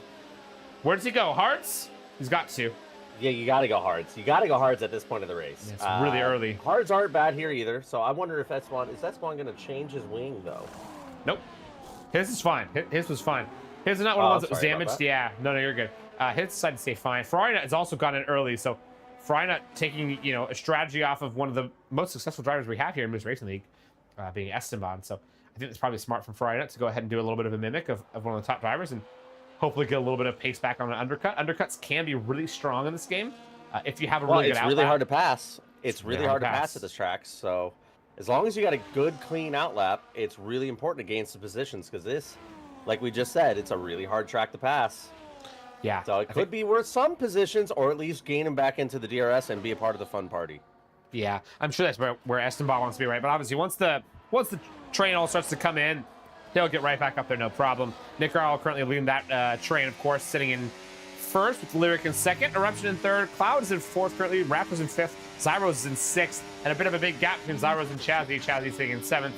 Where does he go? Hearts? He's got to. Yeah, you got to go hards. You got to go hards at this point of the race. It's really early. Hards aren't bad here either. So I wonder if Esteban going to change his wing though. Nope. His is fine. His was fine. His is not one of the ones that was damaged. Yeah. No, you're good. His decided to stay fine. Ferrari has also gone in early, so Ferrari taking a strategy off of one of the most successful drivers we have here in this racing league, being Esteban. So I think it's probably smart from Ferrari to go ahead and do a little bit of a mimic of one of the top drivers and hopefully get a little bit of pace back on an undercut. Undercuts can be really strong in this game if you have a really good outlap. It's really hard to pass. It's really hard to pass at this track. So as long as you got a good, clean outlap, it's really important to gain some positions because this, like we just said, it's a really hard track to pass. Yeah. So it could be worth some positions or at least gain him back into the DRS and be a part of the fun party. Yeah, I'm sure that's where Esteban wants to be, right? But obviously once the train all starts to come in, he'll get right back up there, no problem. Nick MRL currently leading that train, of course, sitting in first with Lyric in second, Eruption in third, Cloud is in fourth currently, Raptor's in fifth, Zyros is in sixth, and a bit of a big gap between Zyros and Chazzy. Chazzy sitting in seventh.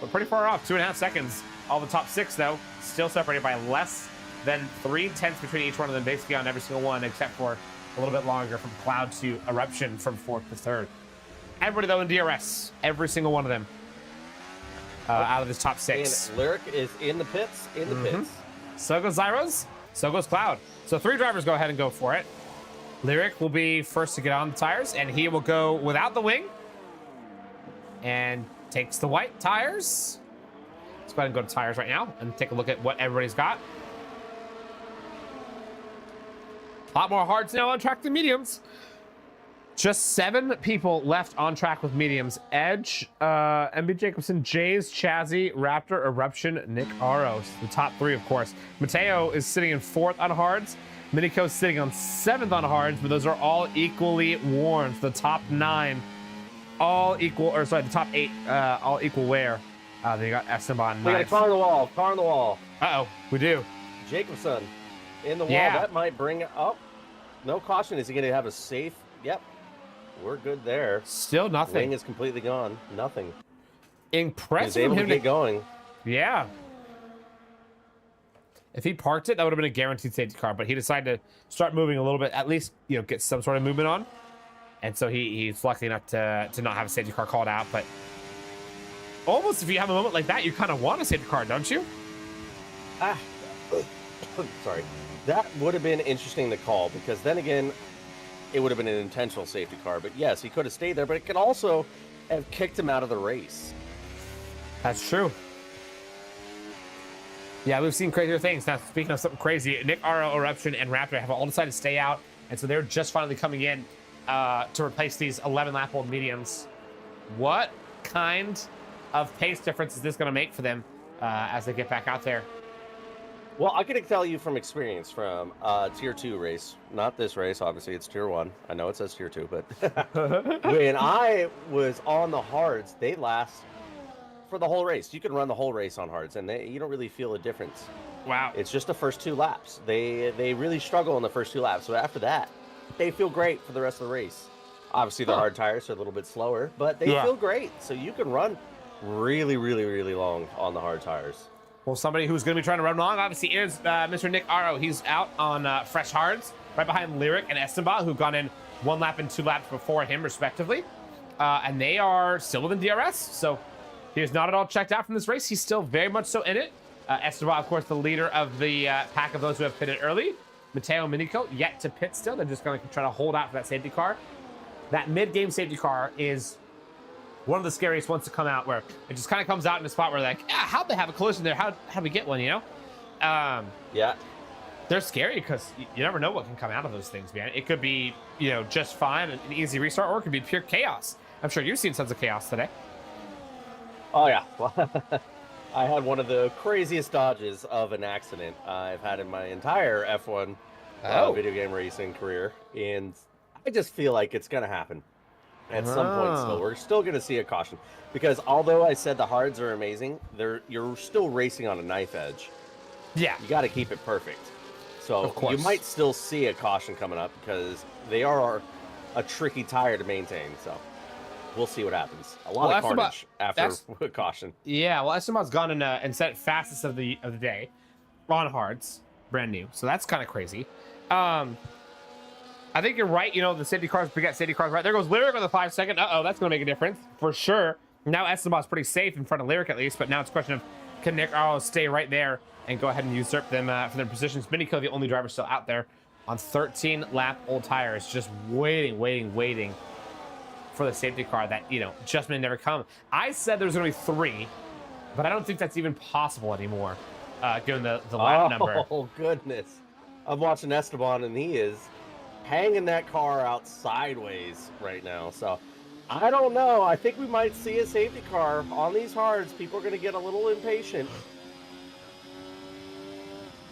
We're pretty far off, 2.5 seconds. All the top six, though, still separated by less than 3/10 between each one of them, basically on every single one, except for a little bit longer from Cloud to Eruption from fourth to third. Everybody, though, in DRS, every single one of them. Out of this top six. And Lyric is in the pits, So goes Zyros, so goes Cloud. So 3 drivers go ahead and go for it. Lyric will be first to get on the tires, and he will go without the wing. And takes the white tires. Let's go ahead and go to tires right now and take a look at what everybody's got. A lot more hards now on track than mediums. Just 7 people left on track with mediums. Edge, MB Jacobson, Jays, Chazzy, Raptor, Eruption, Nick Aros. The top 3, of course. Mateo is sitting in 4th on hards. Minico's sitting on 7th on hards, but those are all equally worn. So the top 9, all equal, or sorry, the top 8, all equal wear. Then you got Esteban. We got a car on the wall, car on the wall. Uh-oh, we do. Jacobson in the wall. Yeah. That might bring it up. No caution. Is he going to have a safe? Yep. We're good there. Still nothing. Wing is completely gone. Nothing. Impressive. He's able to get going. Yeah. If he parked it, that would have been a guaranteed safety car, but he decided to start moving a little bit, at least, get some sort of movement on. And so he's lucky enough to not have a safety car called out, but almost if you have a moment like that, you kind of want a safety car, don't you? Sorry. That would have been interesting to call because then again, it would have been an intentional safety car. But yes, he could have stayed there, but it could also have kicked him out of the race. That's true. Yeah, we've seen crazier things. Now, speaking of something crazy, Nick, RL, Eruption, and Raptor have all decided to stay out, and so they're just finally coming in to replace these 11-lap-old mediums. What kind of pace difference is this going to make for them as they get back out there? Well, I can tell you from experience from Tier 2 race, not this race, obviously, it's Tier 1. I know it says Tier 2, but when I was on the hards, they last for the whole race. You can run the whole race on hards, and you don't really feel a difference. Wow. It's just the first 2 laps. They really struggle in the first 2 laps, so after that, they feel great for the rest of the race. Obviously, the hard tires are a little bit slower, but they feel great, so you can run really, really, really long on the hard tires. Well, somebody who's going to be trying to run long, obviously, is Mr. Nick Aro. He's out on fresh hards, right behind Lyric and Esteban, who've gone in 1 lap and 2 laps before him, respectively. And they are still within DRS, so he is not at all checked out from this race. He's still very much so in it. Esteban, of course, the leader of the pack of those who have pitted early. Mateo and Minico yet to pit still. They're just going to try to hold out for that safety car. That mid-game safety car is one of the scariest ones to come out, where it just kind of comes out in a spot where like, how'd they have a collision there? How'd we get one, Yeah. They're scary because you never know what can come out of those things, man. It could be, just fine, an easy restart, or it could be pure chaos. I'm sure you've seen tons of chaos today. Oh, yeah. I had one of the craziest dodges of an accident I've had in my entire F1 video game racing career, and I just feel like it's going to happen. At some point still. We're still going to see a caution. Because although I said the hards are amazing, you're still racing on a knife edge. Yeah. You got to keep it perfect. So Of course. you might still see a caution coming up because they are a tricky tire to maintain. So we'll see what happens. A lot of carnage after caution. Yeah, well, Esteban's gone and set fastest of the day on hards, brand new. So that's kind of crazy. I think you're right. You know, the safety cars, forget safety cars, right? There goes Lyric on the 5 second. Uh-oh, that's going to make a difference for sure. Now Esteban's pretty safe in front of Lyric at least, but now it's a question of can Nick RL stay right there and go ahead and usurp them for their positions. Minico, the only driver still out there on 13 lap old tires, just waiting for the safety car that, you know, just may never come. I said there's going to be 3, but I don't think that's even possible anymore, given the lap number. Oh, goodness. I'm watching Esteban, and he is hanging that car out sideways right now. So I don't know. I think we might see a safety car on these hards. People are going to get a little impatient.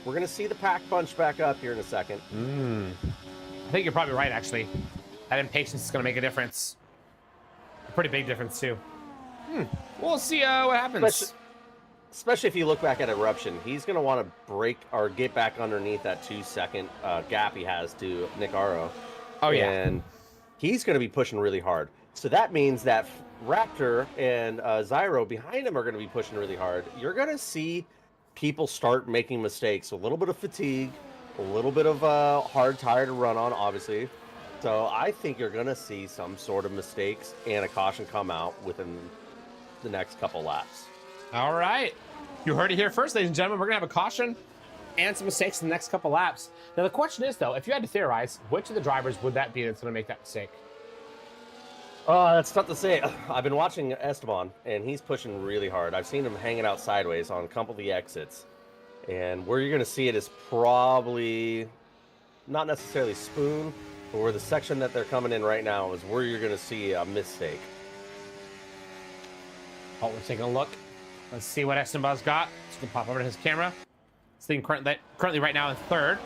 We're going to see the pack bunch back up here in a second. I think you're probably right, actually. That impatience is going to make a difference. A pretty big difference, too. We'll see what happens. Especially if you look back at Eruption, he's going to want to break or get back underneath that 2-second gap he has to Nick RL. Oh, yeah. And he's going to be pushing really hard. So that means that Raptor and Zyro behind him are going to be pushing really hard. You're going to see people start making mistakes. A little bit of fatigue, a little bit of a hard tire to run on, obviously. So I think you're going to see some sort of mistakes and a caution come out within the next couple laps. All right. You heard it here first, ladies and gentlemen. We're going to have a caution and some mistakes in the next couple laps. Now, the question is, though, if you had to theorize, which of the drivers would that be that's going to make that mistake? That's tough to say. I've been watching Esteban, and he's pushing really hard. I've seen him hanging out sideways on a couple of the exits. And where you're going to see it is probably not necessarily Spoon, but where the section that they're coming in right now is where you're going to see a mistake. Oh, we're taking a look. Let's see what Esteban's got. It's going to pop over to his camera. Sitting currently right now in 3rd.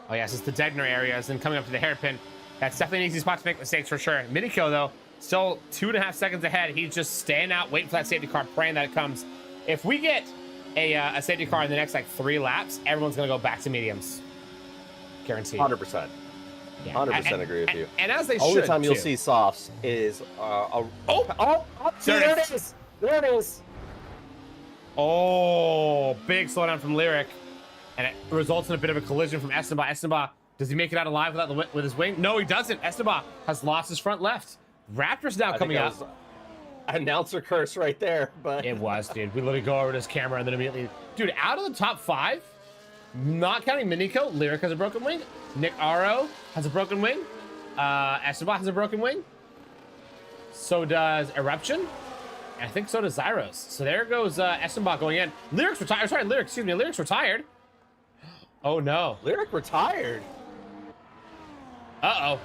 Oh, yes, it's the Degner areas. And coming up to the hairpin. That's definitely an easy spot to make mistakes for sure. Minico, though, still 2.5 seconds ahead. He's just staying out, waiting for that safety car, praying that it comes. If we get a safety car in the next, 3 laps, everyone's going to go back to mediums. Guaranteed. 100%. Yeah. 100% agree with you. And as they Only should, time you'll too. see softs is... There it is. There it is. Oh, big slowdown from Lyric. And it results in a bit of a collision from Esteban. Esteban, does he make it out alive with his wing? No, he doesn't. Esteban has lost his front left. Raptor's now coming out. Announcer curse right there, but it was, dude. We literally go over to his camera and then immediately, dude, out of the top 5, not counting Minico, Lyric has a broken wing. Nick RO has a broken wing. Esteban has a broken wing. So does Eruption. And I think so does Zyros. So there goes Esteban going in. Lyric's retired. Sorry, Lyric, excuse me. Lyric's retired. Oh, no. Lyric retired. Uh-oh.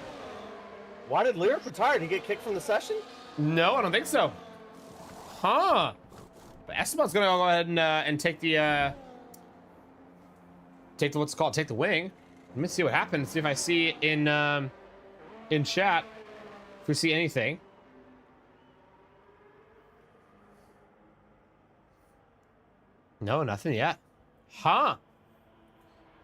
Why did Lyric retire? Did he get kicked from the session? No, I don't think so. Huh. But Esteban's going to go ahead and take the, what's it called? Take the wing. Let me see what happens. See if I see in chat if we see anything. No, nothing yet. Huh.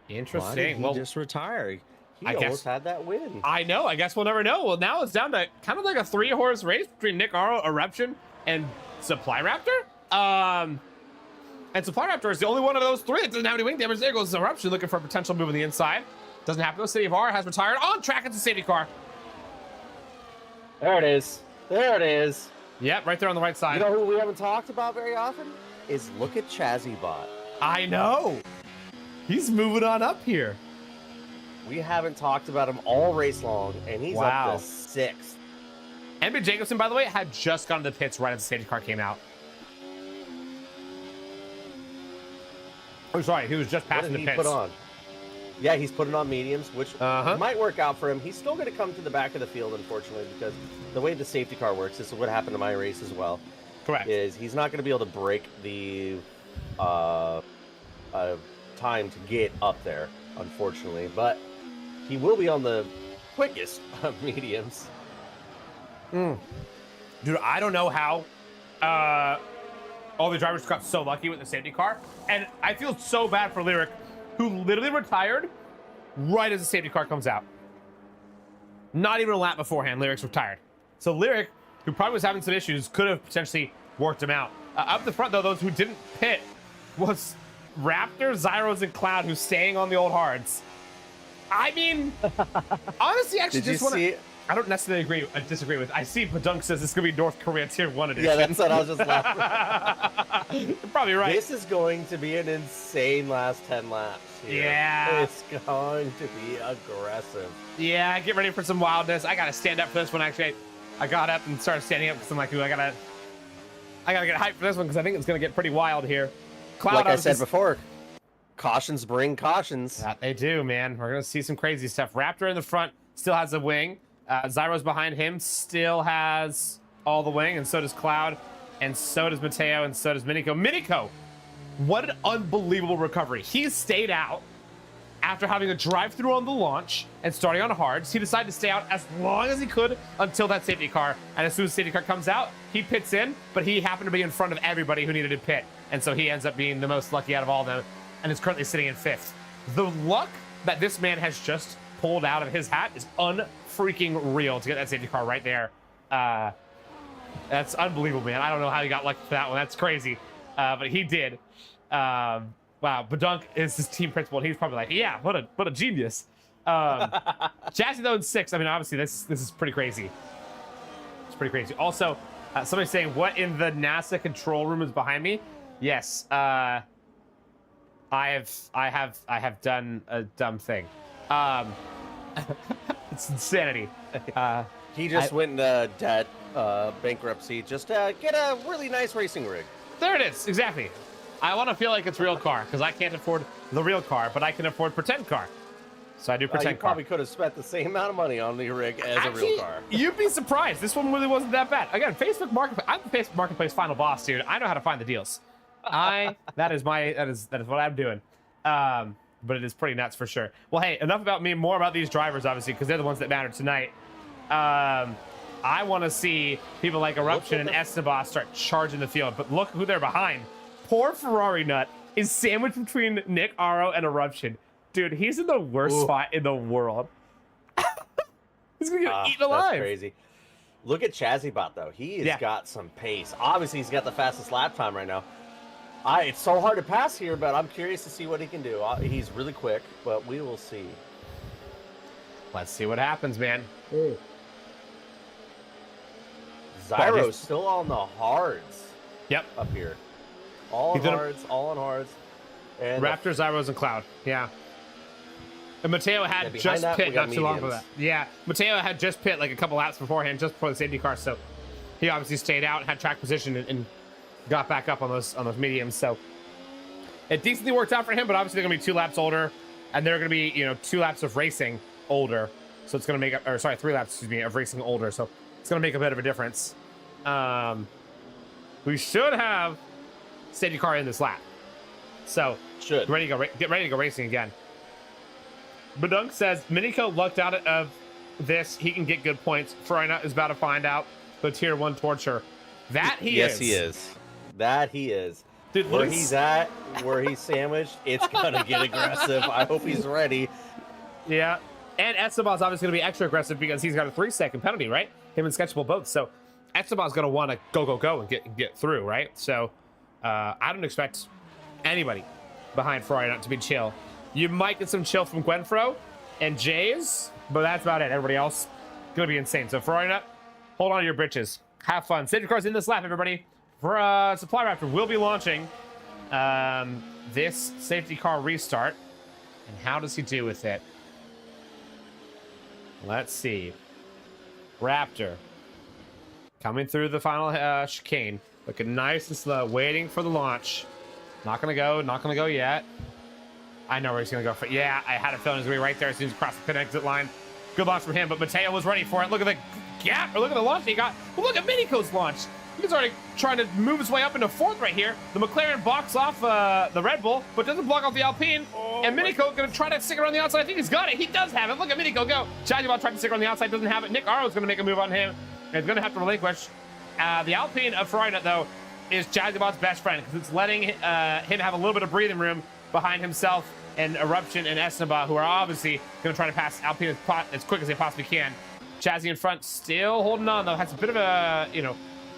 Interesting. Why did he just retire? He almost had that win. I know. I guess we'll never know. Well, now it's down to kind of like a 3-horse race between Nick RO, Eruption, and Supply Raptor. And Supply Raptor is the only one of those 3 that doesn't have any wing damage. There goes Eruption looking for a potential move on the inside. Doesn't happen. City of R has retired. On track, it's a safety car. There it is. There it is. Yep, right there on the right side. You know who we haven't talked about very often? Is look at ChazzyBot. I know. He's moving on up here. We haven't talked about him all race long, and he's up to 6th. Edmund Jacobson, by the way, had just gone to the pits right as the safety car came out. Oh, sorry, he was just passing the pits. Put on? Yeah, he's putting on mediums, which might work out for him. He's still going to come to the back of the field, unfortunately, because the way the safety car works, this is what happened to my race as well. Correct. Is he's not going to be able to break the time to get up there, unfortunately. But he will be on the quickest of mediums. Dude, I don't know how all the drivers got so lucky with the safety car. And I feel so bad for Lyric, who literally retired right as the safety car comes out. Not even a lap beforehand, Lyric's retired. So Lyric, who probably was having some issues, could have potentially worked him out. Up the front, though, those who didn't pit was Raptor, Zyros, and Cloud, who's staying on the old hards. I mean, honestly, actually Did you just want see? to. I don't necessarily disagree with. I see Badunk says it's gonna be North Korea Tier 1 edition. Yeah, that's what I was just laughing. You're probably right. This is going to be an insane last 10 laps. Here. Yeah. It's going to be aggressive. Yeah, get ready for some wildness. I gotta stand up for this one. Actually, I got up and started standing up because I'm like, ooh, I gotta get hyped for this one because I think it's gonna get pretty wild here. Cloud, Like I said before, cautions bring cautions. Yeah, they do, man. We're gonna see some crazy stuff. Raptor in the front still has a wing. Zyro's behind him still has all the wing, and so does Cloud, and so does Mateo, and so does Miniko. Miniko, what an unbelievable recovery. He stayed out after having a drive-through on the launch and starting on hards. He decided to stay out as long as he could until that safety car, and as soon as the safety car comes out, he pits in, but he happened to be in front of everybody who needed to pit, and so he ends up being the most lucky out of all of them, and is currently sitting in 5th. The luck that this man has just pulled out of his hat is unfreaking real to get that safety car right there. That's unbelievable, man. I don't know how he got lucky for that one. That's crazy, but he did. Wow, Badunk is his team principal, and he's probably like, yeah, what a genius. Jazzy though in 6th. I mean, obviously this is pretty crazy. It's pretty crazy. Also, somebody's saying, what in the NASA control room is behind me? Yes, I have done a dumb thing. It's insanity. He just went into debt, bankruptcy, just to get a really nice racing rig. There it is, exactly. I want to feel like it's real car because I can't afford the real car, but I can afford pretend car. So I do pretend You car. probably could have spent the same amount of money on the rig as a real car. You'd be surprised. This one really wasn't that bad. Again, Facebook Marketplace. I'm the Facebook Marketplace final boss, dude. I know how to find the deals. That is what I'm doing. But it is pretty nuts for sure. Well, hey, enough about me. More about these drivers, obviously, because they're the ones that matter tonight. I want to see people like Eruption and Esteban start charging the field. But look who they're behind. Poor Ferrari Nut is sandwiched between Nick Aro and Eruption. Dude, he's in the worst spot in the world. He's gonna get eaten alive. That's crazy. Look at Chazibot though. He has got some pace. Obviously, he's got the fastest lap time right now. It's so hard to pass here, but I'm curious to see what he can do. He's really quick, but we will see. Let's see what happens, man. Zyro's still on the hards. Yep. Up here. All on hards. And Raptor, Zyros, and Cloud. Yeah. And Mateo had just pit not too long for that. Yeah. Mateo had just pit like a couple laps beforehand, just before the safety car. So he obviously stayed out and had track position and got back up on those mediums. So it decently worked out for him, but obviously they're gonna be 2 laps older, and they're gonna be 2 laps of racing older. So it's gonna make 3 laps, excuse me, of racing older. So it's gonna make a bit of a difference. We should have safety car in this lap. So get ready to go racing again. Badunk says Miniko lucked out of this. He can get good points. Freyna is about to find out the tier 1 torture. That he is. Yes, he is. That he is. Dude, where he's at, where he's sandwiched, it's gonna get aggressive. I hope he's ready. Yeah. And Esteban's obviously gonna be extra aggressive because he's got a 3-second penalty, right? Him and Sketchable both. So Esteban's gonna want to go and get through, right? So I don't expect anybody behind Ferrari to be chill. You might get some chill from Gwenfro and Jays, but that's about it. Everybody else gonna be insane. So Ferrari Nut, hold on to your britches. Have fun. Safety cars in this lap, everybody. For Supply Raptor will be launching this safety car restart. And how does he do with it? Let's see. Raptor coming through the final chicane, looking nice and slow, waiting for the launch. Not gonna go yet. I know where he's gonna go for. Yeah, I had a feeling he was gonna be right there as soon as he crossed the exit line. Good launch from him, but Mateo was ready for it. Look at the gap, or look at the launch he got. But look at Miniko's launch. He's already trying to move his way up into 4th right here. The McLaren blocks off the Red Bull, but doesn't block off the Alpine. And Miniko gonna try to stick around the outside. I think he's got it. He does have it. Look at Miniko go. Jajibot tried to stick around the outside, doesn't have it. Nick Aro's gonna make a move on him. And he's gonna have to relinquish. The Alpine of Ferrari Nut, though, is Jazibot's best friend because it's letting him have a little bit of breathing room behind himself and Eruption and Esteban, who are obviously going to try to pass Alpine as quick as they possibly can. Jazzy in front, still holding on, though. Has a bit of a,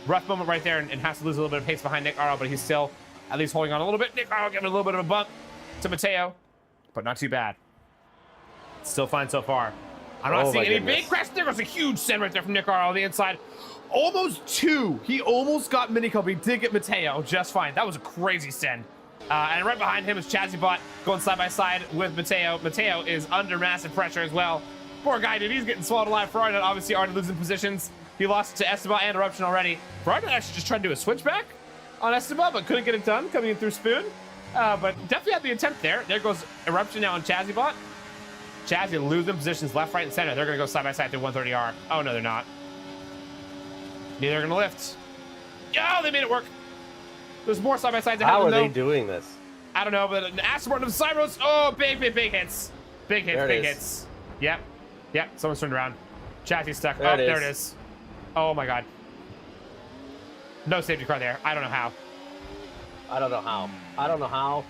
rough moment right there and has to lose a little bit of pace behind Nick Aro, but he's still at least holding on a little bit. Nick Aro giving a little bit of a bump to Mateo, but not too bad. Still fine so far. I'm not Oh, seeing my any goodness. big crash. There goes a huge send right there from Nick Arrow on the inside. Almost 2. He almost got Minico, but he did get Mateo just fine. That was a crazy send. And right behind him is ChazzyBot going side by side with Mateo. Mateo is under massive pressure as well. Poor guy, dude. He's getting swallowed alive. Ferrari obviously already losing positions. He lost to Esteban and Eruption already. Ferrari actually just tried to do a switchback on Esteban, but couldn't get it done coming in through Spoon. But definitely had the attempt there. There goes Eruption now on ChazzyBot. Chazzy losing positions left, right, and center. They're going to go side by side through 130R. Oh, no, they're not. Neither are going to lift. Oh, they made it work. There's more side by sides. How are they doing this? I don't know, but an Asperton of Cyros. Oh, big hits. Big hits, There it big is. hits. Yep. Someone's turned around. Chassis stuck. There it There is. it is. Oh my God. No safety car there. I don't know how. I don't know how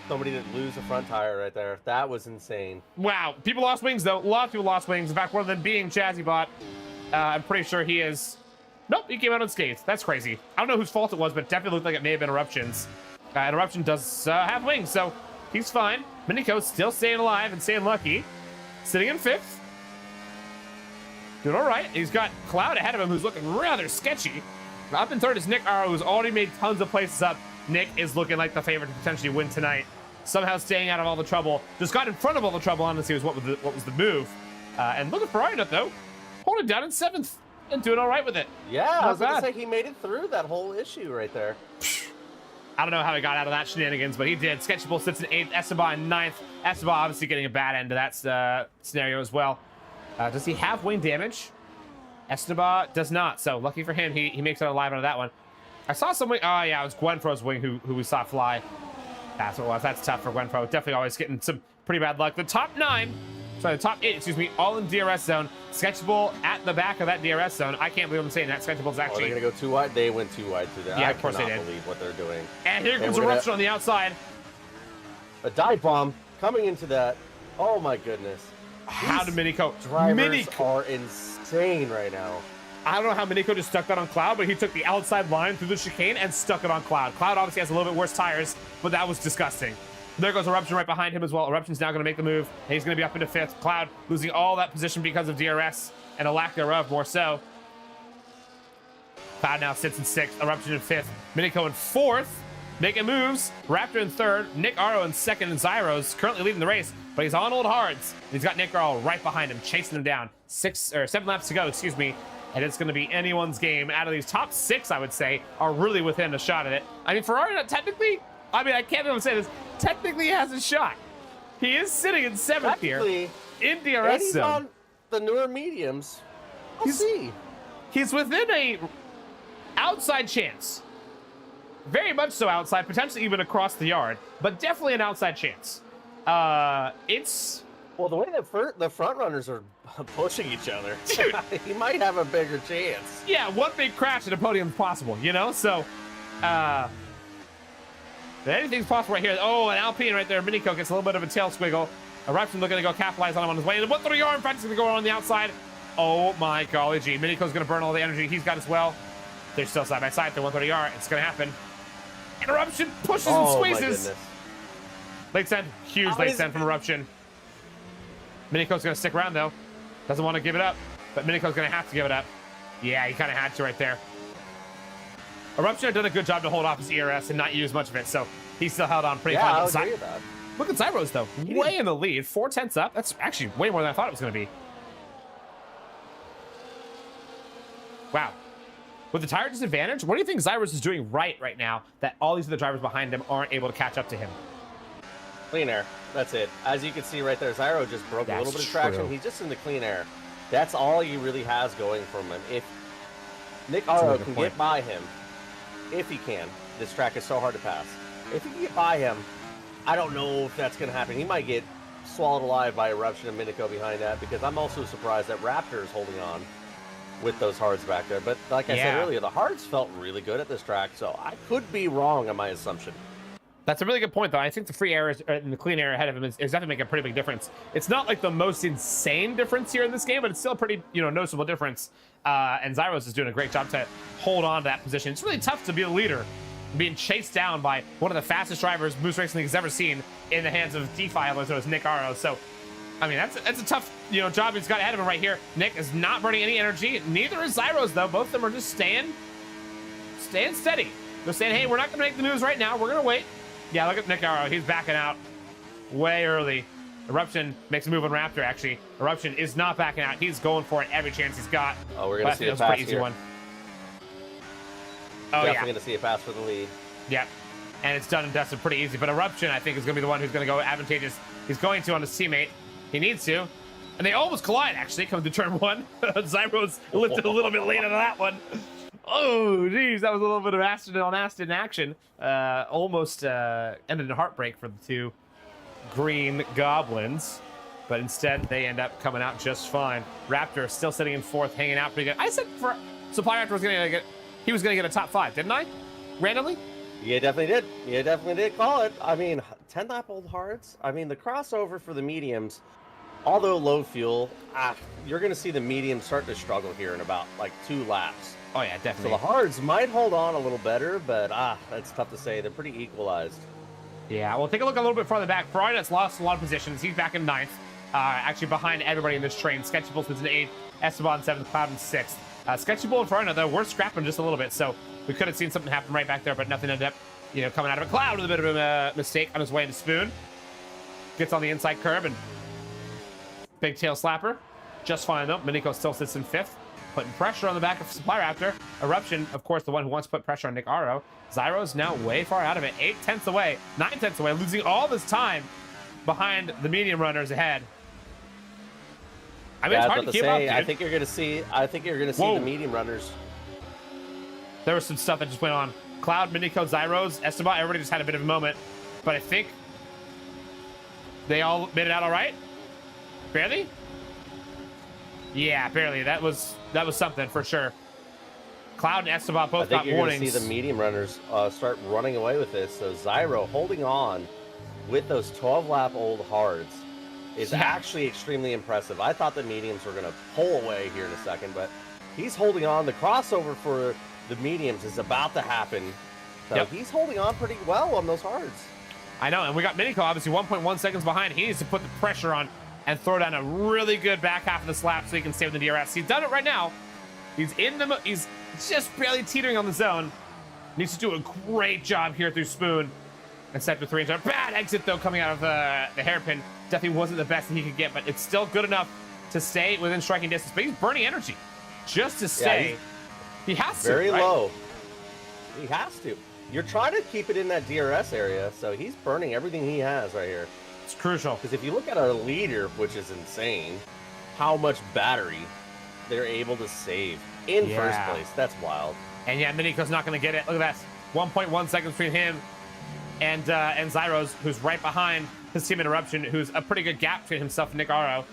somebody didn't lose a front tire right there. That was insane. Wow. People lost wings though. A lot of people lost wings. In fact, one of them being ChazzyBot. I'm pretty sure he is. Nope, he came out unscathed. That's crazy. I don't know whose fault it was, but it definitely looked like it may have been Eruption's. And Eruption does have wings, so he's fine. Minico's still staying alive and staying lucky. Sitting in 5th. Doing all right. He's got Cloud ahead of him, who's looking rather sketchy. Up in 3rd is Nick Arrow, who's already made tons of places up. Nick is looking like the favorite to potentially win tonight. Somehow staying out of all the trouble. Just got in front of all the trouble, honestly, was what was the move. And look at Ferrari though. Holding down in 7th. And doing all right with it. Yeah, Not I was going to bad. say he made it through that whole issue right there. I don't know how he got out of that shenanigans, but he did. Sketchable sits in 8th, Esteban in 9th. Esteban obviously getting a bad end to that scenario as well. Does he have wing damage? Esteban does not, so lucky for him, he makes it alive out of that one. I saw some wing. Oh, yeah, it was Gwenpro's wing who we saw fly. That's what it was. That's tough for Gwenpro. Definitely always getting some pretty bad luck. The top 8, excuse me, all in DRS zone. Sketchable at the back of that DRS zone. I can't believe I'm saying that. Sketchable's Oh, actually. they're going to go too wide? They went too wide through there. Yeah, I of course they cannot did. believe what they're doing. And here comes we're gonna- Eruption on the outside. A dive bomb coming into that. Oh, my goodness. How did Minico? Drivers are insane right now. I don't know how Minico just stuck that on Cloud, but he took the outside line through the chicane and stuck it on Cloud. Cloud obviously has a little bit worse tires, but that was disgusting. There goes Eruption right behind him as well. Eruption's now going to make the move, and he's going to be up into 5th. Cloud losing all that position because of DRS and a lack thereof, more so. Cloud now sits in 6th, Eruption in 5th, Minico in 4th, making moves. Raptor in 3rd, Nick Arrow in 2nd, and Zyros currently leading the race, but he's on old hards. He's got Nick Arrow right behind him, chasing him down. 7 laps to go, excuse me. And it's going to be anyone's game. Out of these top 6, I would say, are really within a shot at it. I mean, Ferrari, technically, I can't even say this, technically has a shot. He is sitting in 7th here in And DRS he's zone. on the newer mediums. We'll see. He's within a outside chance. Very much so outside, potentially even across the yard, but definitely an outside chance. It's... Well, the way that the front runners are pushing each other, Dude. he might have a bigger chance. Yeah, one big crash at a podium is possible, you know? So, anything's possible right here. Oh, an Alpine right there. Minico gets a little bit of a tail squiggle. Eruption looking to go capitalize on him on his way. And 130R, in fact, is going to go on the outside. Oh, my golly gee. Minico's going to burn all the energy he's got as well. They're still side by side. They're 130R. It's going to happen. And Eruption pushes and Oh, my squeezes. goodness. Late send. Huge How late is- send from Eruption. Minico's going to stick around, though. Doesn't want to give it up. But Minico's going to have to give it up. Yeah, he kind of had to right there. Eruption had done a good job to hold off his ERS and not use much of it, so he still held on pretty Yeah, fine. I'll But agree with that. look at Zyros, though. Way in the lead. 4/10 up. That's actually way more than I thought it was going to be. Wow. With the tire disadvantage, what do you think Zyros is doing right now that all these other drivers behind him aren't able to catch up to him? Clean air. That's it. As you can see right there, Zyro just broke a little That's bit of traction. true. He's just in the clean air. That's all he really has going from him. If Nick Arrow good can point. get by him, if he can, this track is so hard to pass. If he can get by him, I don't know if that's going to happen. He might get swallowed alive by Eruption and Minico behind that, because I'm also surprised that Raptor is holding on with those hards back there. But like I said Yeah. earlier, the hards felt really good at this track, so I could be wrong on my assumption. That's a really good point, though. I think the free air and the clean air ahead of him is definitely making a pretty big difference. It's not like the most insane difference here in this game, but it's still a pretty, noticeable difference. And Zyros is doing a great job to hold on to that position. It's really tough to be the leader, being chased down by one of the fastest drivers Moose Racing League has ever seen in the hands of DeFi, so it's Nick Arrow. So I mean, that's a tough, job he's got ahead of him right here. Nick is not burning any energy. Neither is Zyros, though. Both of them are just staying steady. They're saying, hey, we're not going to make the moves right now. We're going to wait. Yeah, look at Nick Arrow. He's backing out way early. Eruption makes a move on Raptor, actually. Eruption is not backing out. He's going for it every chance he's got. Oh, we're going to see a pass pretty easy here. one. Oh, Definitely yeah. going to see a pass for the lead. Yep. And it's done and dusted pretty easy. But Eruption, I think, is going to be the one who's going to go advantageous. He's going to on his teammate. He needs to. And they almost collide, actually, coming to turn one. Zyros lifted a little bit late on that one. Oh, geez. That was a little bit of Aston on Aston action. Almost ended in heartbreak for the two green goblins. But instead, they end up coming out just fine. Raptor still sitting in fourth, hanging out pretty good. I said for Supply Raptor was going to get... He was going to get a top 5, didn't I? Randomly? You definitely did. You definitely did call it. I mean, 10 lap old hards. I mean, the crossover for the mediums, although low fuel, you're going to see the mediums start to struggle here in about like 2 laps. Oh, yeah, So definitely. the hards might hold on a little better, but that's tough to say. They're pretty equalized. Yeah, well, take a look a little bit farther back. Ferrari that's lost a lot of positions. He's back in 9th. Actually behind everybody in this train. Sketchable is in 8th. Esteban 7th. Cloud in 6th. Sketchable and Ferrari, though, we're scrapping just a little bit, so we could have seen something happen right back there, but nothing ended up, coming out of it. Cloud with a bit of a mistake on his way into Spoon. Gets on the inside curb and big tail slapper. Just fine, though. Miniko still sits in 5th. Putting pressure on the back of Supply Raptor. Eruption, of course, the one who wants to put pressure on Nick Arrow. Zyro's now way far out of it. 8/10 away. 9/10 away. Losing all this time behind the medium runners ahead. I mean, Yeah, it's I hard was to about keep to up, say, dude. I think you're going to see Whoa. the medium runners. There was some stuff that just went on. Cloud, Miniko, Zyros, Esteban, everybody just had a bit of a moment. But I think they all made it out all right. Barely? Yeah, barely. That was something for sure. Cloud and Esteban both got I think you're going to warnings. see the medium runners start running away with this. So Zyro holding on with those 12-lap old hards is actually extremely impressive. I thought the mediums were going to pull away here in a second, but he's holding on. The crossover for the mediums is about to happen. So he's holding on pretty well on those hards. I know, and we got Miniko obviously 1.1 seconds behind. He needs to put the pressure on and throw down a really good back half of the slap so he can stay with the DRS. He's done it right now. He's just barely teetering on the zone. Needs to do a great job here through Spoon and sector 3. Bad exit though coming out of the hairpin. Definitely wasn't the best that he could get, but it's still good enough to stay within striking distance. But he's burning energy just to stay. He has to. Very right? low. He has to. You're trying to keep it in that DRS area, so he's burning everything he has right here. It's crucial. Because if you look at our leader, which is insane, how much battery they're able to save in first place. That's wild. And yeah, Miniko's not going to get it. Look at that. 1.1 seconds between him and Zyros, who's right behind his team Interruption, who's a pretty good gap between himself and Nick Arrow.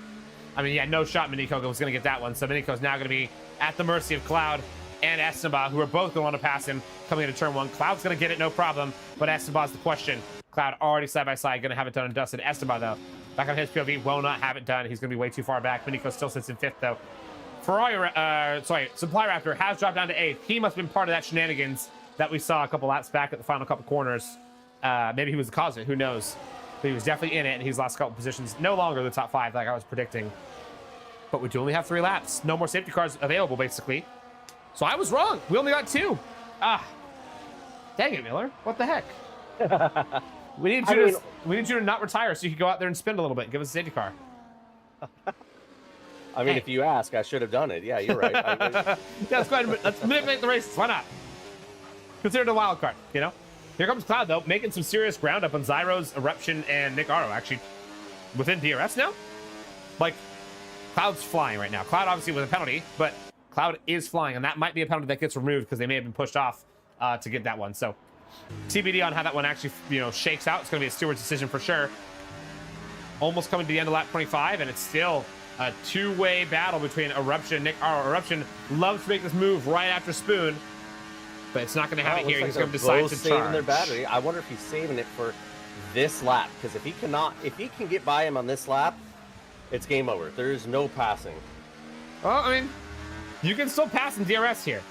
I mean, yeah, no shot Miniko was going to get that one. So Miniko's now going to be at the mercy of Cloud and Esteban, who are both going to want to pass him coming into turn 1. Cloud's going to get it, no problem. But Esteban's the question. Cloud already side by side, going to have it done and dusted. Esteban, though, back on his POV, will not have it done. He's going to be way too far back. Miniko still sits in 5th, though. Supply Raptor has dropped down to 8th. He must have been part of that shenanigans that we saw a couple laps back at the final couple corners. Maybe he was the cause of it. Who knows? But he was definitely in it, and he's lost a couple positions. No longer the top 5 like I was predicting. But we do only have 3 laps. No more safety cars available, basically. So I was wrong. We only got 2. Dang it, Miller. What the heck? We need you to not retire so you can go out there and spin a little bit and give us a safety car. I mean, if you ask, I should have done it. Yeah, you're right. Yeah, let's go ahead and let's manipulate the races. Why not? Consider it a wild card, you know? Here comes Cloud, though, making some serious ground up on Zyros, Eruption, and Nick Arrow, actually. Within DRS now? Like, Cloud's flying right now. Cloud, obviously, with a penalty, but Cloud is flying, and that might be a penalty that gets removed because they may have been pushed off to get that one. So, TBD on how that one actually, shakes out. It's going to be a steward's decision for sure. Almost coming to the end of lap 25, and it's still a 2-way battle between Eruption and Nick Arrow. Eruption loves to make this move right after Spoon, but it's not going to have it here. He's going to decide to saving charge. their battery. I wonder if he's saving it for this lap, because if he can get by him on this lap, it's game over. There is no passing. Well, I mean, you can still pass in DRS here.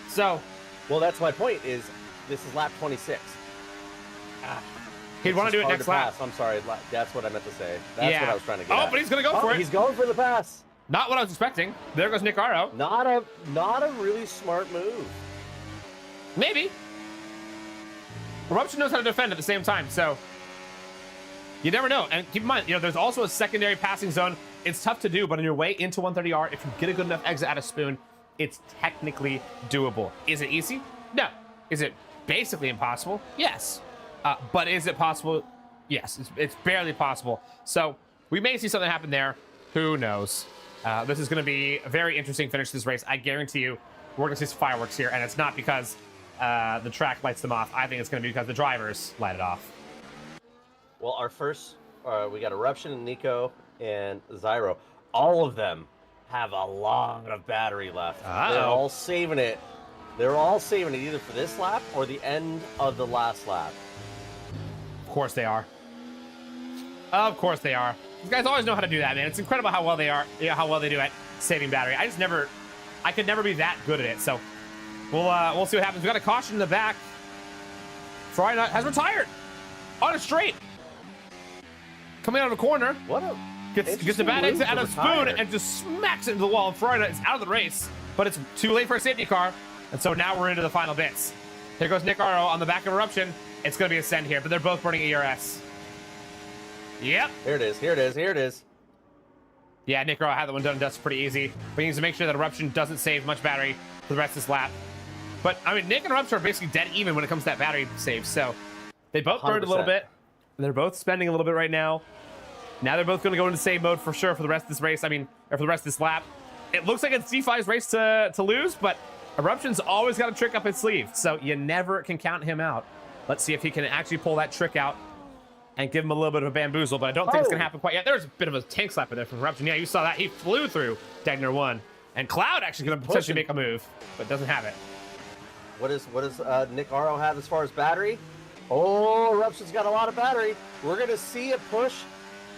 So, well, that's my point. Is this is lap 26? He'd want to do it next lap. I'm sorry. That's what I meant to say. That's what I was trying to get at. But he's going to go for it. He's going for the pass. Not what I was expecting. There goes Nick Aro. Not a really smart move. Maybe. Eruption knows how to defend at the same time, so you never know. And keep in mind, there's also a secondary passing zone. It's tough to do, but on your way into 130R, if you get a good enough exit out of Spoon, it's technically doable. Is it easy? No. Is it basically impossible? Yes. But is it possible? Yes. It's barely possible. So we may see something happen there. Who knows? This is going to be a very interesting finish to this race. I guarantee you we're going to see some fireworks here, and it's not because the track lights them off. I think it's going to be because the drivers light it off. Well, our first, we got Eruption, and Nico, and Zyro. All of them have a lot of battery left. They're all saving it. They're all saving it either for this lap or the end of the last lap. Of course they are. Of course they are. These guys always know how to do that, man. It's incredible how well they are. How well they do at saving battery. I could never be that good at it. So we'll see what happens. We got a caution in the back. Frynut has retired on a straight. Coming out of the corner. What a gets a bad exit out of Spoon and just smacks it into the wall. And Frynut is out of the race, but it's too late for a safety car. And so now we're into the final bits. Here goes Nick Aro on the back of Eruption. It's going to be a send here, but they're both burning ERS. Yep. Here it is. Here it is. Here it is. Yeah, Nick Aro had that one done and dusted pretty easy. But he needs to make sure that Eruption doesn't save much battery for the rest of this lap. But, I mean, Nick and Eruption are basically dead even when it comes to that battery save. So they both burned a little bit. They're both spending a little bit right now. Now they're both going to go into save mode for sure for the rest of this race. I mean, or for the rest of this lap. It looks like it's D5's race to lose, but Eruption's always got a trick up his sleeve. So you never can count him out. Let's see if he can actually pull that trick out and give him a little bit of a bamboozle, but I don't think it's going to happen quite yet. There's a bit of a tank slapper there from Eruption. Yeah, you saw that. He flew through Dagner 1. And Cloud actually going to potentially make a move, but doesn't have it. What does Nick Aro have as far as battery? Oh, Eruption's got a lot of battery. We're going to see a push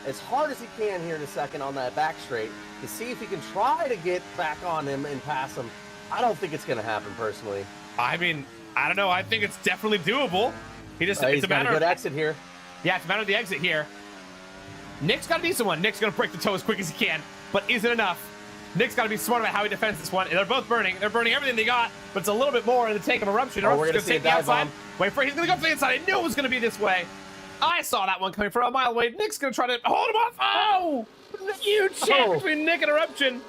as hard as he can here in a second on that back straight to see if he can try to get back on him and pass him. I don't think it's going to happen, personally. I mean, I don't know. I think it's definitely doable. It's he's a got matter a good of exit here. Yeah, it's a matter of the exit here. Nick's got a decent one. Nick's going to break the toe as quick as he can, but is it enough? Nick's got to be smart about how he defends this one. They're both burning. They're burning everything they got, but it's a little bit more in the tank of Eruption. Oh, we're going to take the outside. Wait for it. He's going to go for the inside. I knew it was going to be this way. I saw that one coming from a mile away. Nick's going to try to hold him off. Oh! Huge chance between Nick and Eruption.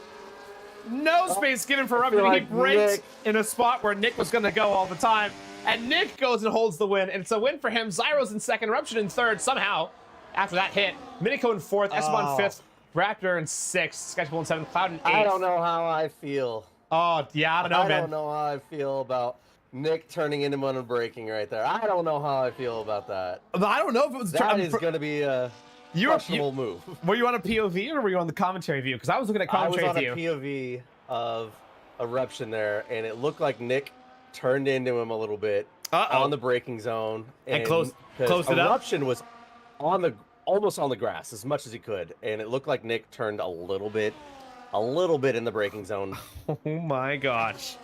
No space given for Eruption. He breaks in a spot where Nick was going to go all the time. And Nick goes and holds the win. And it's a win for him. Zyro's in second. Eruption in third somehow after that hit. Miniko in fourth. Esteban fifth. Raptor in sixth. Sketchable in seventh. Cloud in eighth. I don't know how I feel. Oh, yeah, I don't know, man. I don't know how I feel about Nick turning into one and breaking right there. I don't know how I feel about that. I don't know if it was... That is going to be a questionable move. Were you on a POV or were you on the commentary view? Because I was looking at commentary view. I was on a POV of Eruption there, and it looked like Nick turned into him a little bit on the braking zone. And closed it up? Eruption was almost on the grass as much as he could, and it looked like Nick turned a little bit in the braking zone. Oh my gosh.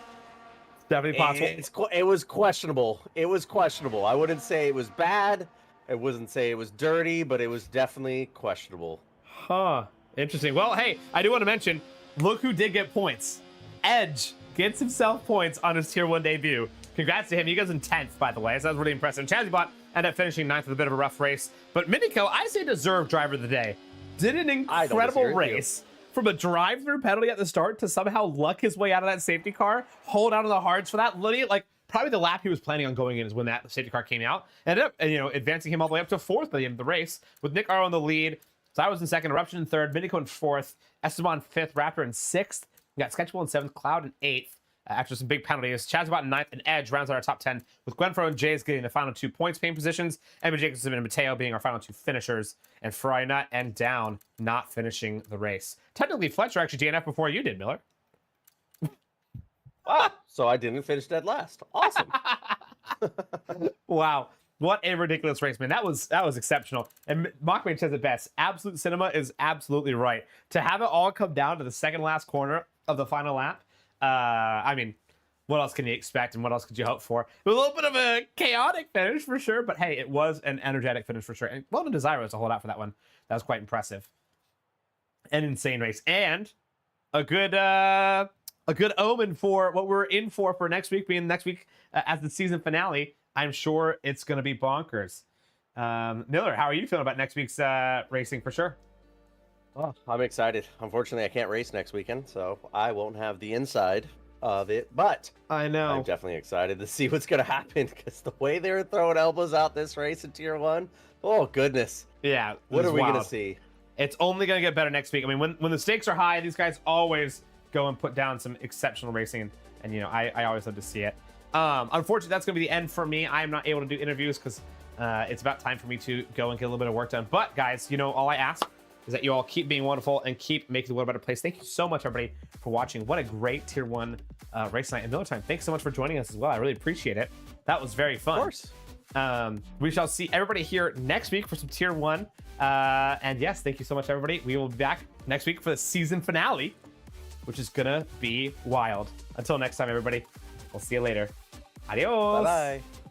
Definitely possible. It was questionable. It was questionable. I wouldn't say it was bad. I wouldn't say it was dirty, but it was definitely questionable. Huh. Interesting. Well, hey, I do want to mention, look who did get points. Edge gets himself points on his Tier 1 debut. Congrats to him. He goes in 10th, by the way, so that was really impressive. Chazibot ended up finishing 9th with a bit of a rough race. But Miniko, I say deserved driver of the day. Did an incredible race. From a drive-through penalty at the start to somehow luck his way out of that safety car, hold out of the hards for that. Literally, like, probably the lap he was planning on going in is when that safety car came out. Ended up, advancing him all the way up to fourth by the end of the race, with Nick Aro in the lead. So I was in second, Eruption in third, Miniko in fourth, Esteban fifth, Raptor in sixth. We got Sketchable in seventh, Cloud in eighth. After some big penalties, Chazibot in ninth, and Edge rounds out our top 10, with Gwenfro and Jays getting the final 2 points paying positions, Emma Jacobson and Mateo being our final 2 finishers, and Frynut and Down not finishing the race. Technically, Fletcher actually DNF before you did, Miller. Wow, so I didn't finish dead last. Awesome. Wow. What a ridiculous race, man. That was exceptional. And Mockmage says it best. Absolute Cinema is absolutely right. To have it all come down to the second last corner of the final lap, I mean, what else can you expect and what else could you hope for? It was a little bit of a chaotic finish for sure, but hey, it was an energetic finish for sure. And well done to Zyros to hold out for that one. That was quite impressive. An insane race. And a good omen for what we're in for next week, being next week as the season finale. I'm sure it's going to be bonkers. Miller, how are you feeling about next week's racing for sure? Oh, I'm excited. Unfortunately, I can't race next weekend, so I won't have the inside of it, but I know. I'm definitely excited to see what's going to happen because the way they're throwing elbows out this race in Tier 1, oh, goodness. Yeah. What are we going to wild. see? It's only going to get better next week. I mean, when the stakes are high, these guys always go and put down some exceptional racing, and, you know, I always love to see it. Unfortunately, that's going to be the end for me. I'm not able to do interviews because it's about time for me to go and get a little bit of work done. But, guys, you know, all I ask is that you all keep being wonderful and keep making the world a better place. Thank you so much, everybody, for watching. What a great Tier 1 race night in Miller Time. Thanks so much for joining us as well. I really appreciate it. That was very fun. Of course. We shall see everybody here next week for some Tier 1. And yes, thank you so much, everybody. We will be back next week for the season finale, which is going to be wild. Until next time, everybody, we'll see you later. Adios. Bye-bye.